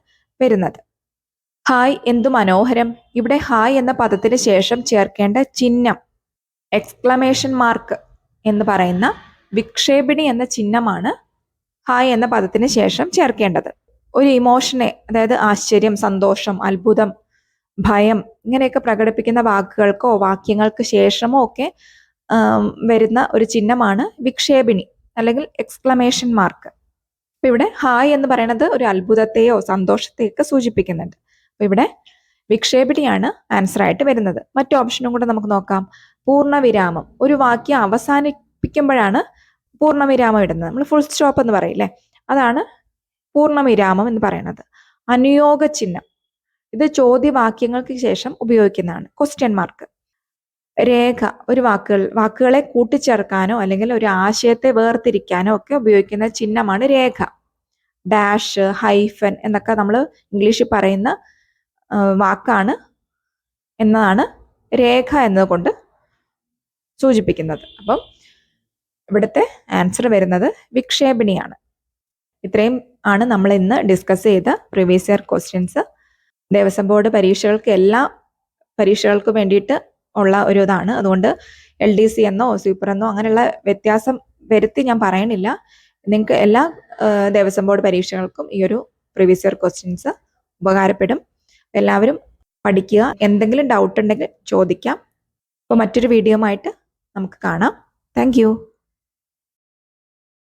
വരുന്നത്. ഹായ് എന്തു മനോഹരം. ഇവിടെ ഹായ് എന്ന പദത്തിന് ശേഷം ചേർക്കേണ്ട ചിഹ്നം എക്സ്ക്ലമേഷൻ മാർക്ക് എന്ന് പറയുന്ന വിക്ഷേപിണി എന്ന ചിഹ്നമാണ് ഹായ് എന്ന പദത്തിന് ശേഷം ചേർക്കേണ്ടത്. ഒരു ഇമോഷനെ, അതായത് ആശ്ചര്യം, സന്തോഷം, അത്ഭുതം, ഭയം, ഇങ്ങനെയൊക്കെ പ്രകടിപ്പിക്കുന്ന വാക്കുകൾക്കോ വാക്യങ്ങൾക്ക് ശേഷമോ ഒക്കെ വരുന്ന ഒരു ചിഹ്നമാണ് വിക്ഷേപിണി അല്ലെങ്കിൽ എക്സ്ക്ലമേഷൻ മാർക്ക്. അപ്പൊ ഇവിടെ ഹായ് എന്ന് പറയുന്നത് ഒരു അത്ഭുതത്തെയോ സന്തോഷത്തെയോ ഒക്കെ സൂചിപ്പിക്കുന്നുണ്ട്. അപ്പൊ ഇവിടെ വിക്ഷേപിണിയാണ് ആൻസർ ആയിട്ട് വരുന്നത്. മറ്റു ഓപ്ഷനും കൂടെ നമുക്ക് നോക്കാം. പൂർണ്ണവിരാമം, ഒരു വാക്യം അവസാനിപ്പിക്കുമ്പോഴാണ് പൂർണ്ണവിരാമം ഇടുന്നത്. നമ്മൾ ഫുൾ സ്റ്റോപ്പ് എന്ന് പറയില്ലേ, അതാണ് പൂർണ്ണവിരാമം എന്ന് പറയുന്നത്. അനുയോഗ ചിഹ്നം, ഇത് ചോദ്യവാക്യങ്ങൾക്ക് ശേഷം ഉപയോഗിക്കുന്നതാണ്, ക്വസ്റ്റ്യൻ മാർക്ക്. രേഖ, ഒരു വാക്കുകളെ കൂട്ടിച്ചേർക്കാനോ അല്ലെങ്കിൽ ഒരു ആശയത്തെ വേർതിരിക്കാനോ ഒക്കെ ഉപയോഗിക്കുന്ന ചിഹ്നമാണ് രേഖ. ഡാഷ്, ഹൈഫൻ എന്നൊക്കെ നമ്മൾ ഇംഗ്ലീഷിൽ പറയുന്ന വാക്കാണ് എന്നതാണ് രേഖ എന്നതുകൊണ്ട് സൂചിപ്പിക്കുന്നത്. അപ്പം ഇവിടുത്തെ ആൻസർ വരുന്നത് വിക്ഷേപിണിയാണ്. ഇത്രയും ആണ് നമ്മൾ ഇന്ന് ഡിസ്കസ് ചെയ്ത previous year questions. Devaswom board പരീക്ഷകൾക്ക് എല്ലാ പരീക്ഷകൾക്കും വേണ്ടിയിട്ട് ഉള്ള ഒരു ഇതാണ്. അതുകൊണ്ട് LDC എന്നോ സൂപ്പർ എന്നോ അങ്ങനെയുള്ള വ്യത്യാസം വരുത്തി ഞാൻ പറയണില്ല. നിങ്ങൾക്ക് എല്ലാ ദേവസ്വം ബോർഡ് പരീക്ഷകൾക്കും ഈ ഒരു പ്രീവിയസ് ഇയർ ക്വസ്റ്റ്യൻസ് ഉപകാരപ്പെടും. എല്ലാവരും പഠിക്കുക. എന്തെങ്കിലും ഡൗട്ട് ഉണ്ടെങ്കിൽ ചോദിക്കാം. അപ്പോൾ മറ്റൊരു വീഡിയോ ആയിട്ട് നമുക്ക് കാണാം. താങ്ക്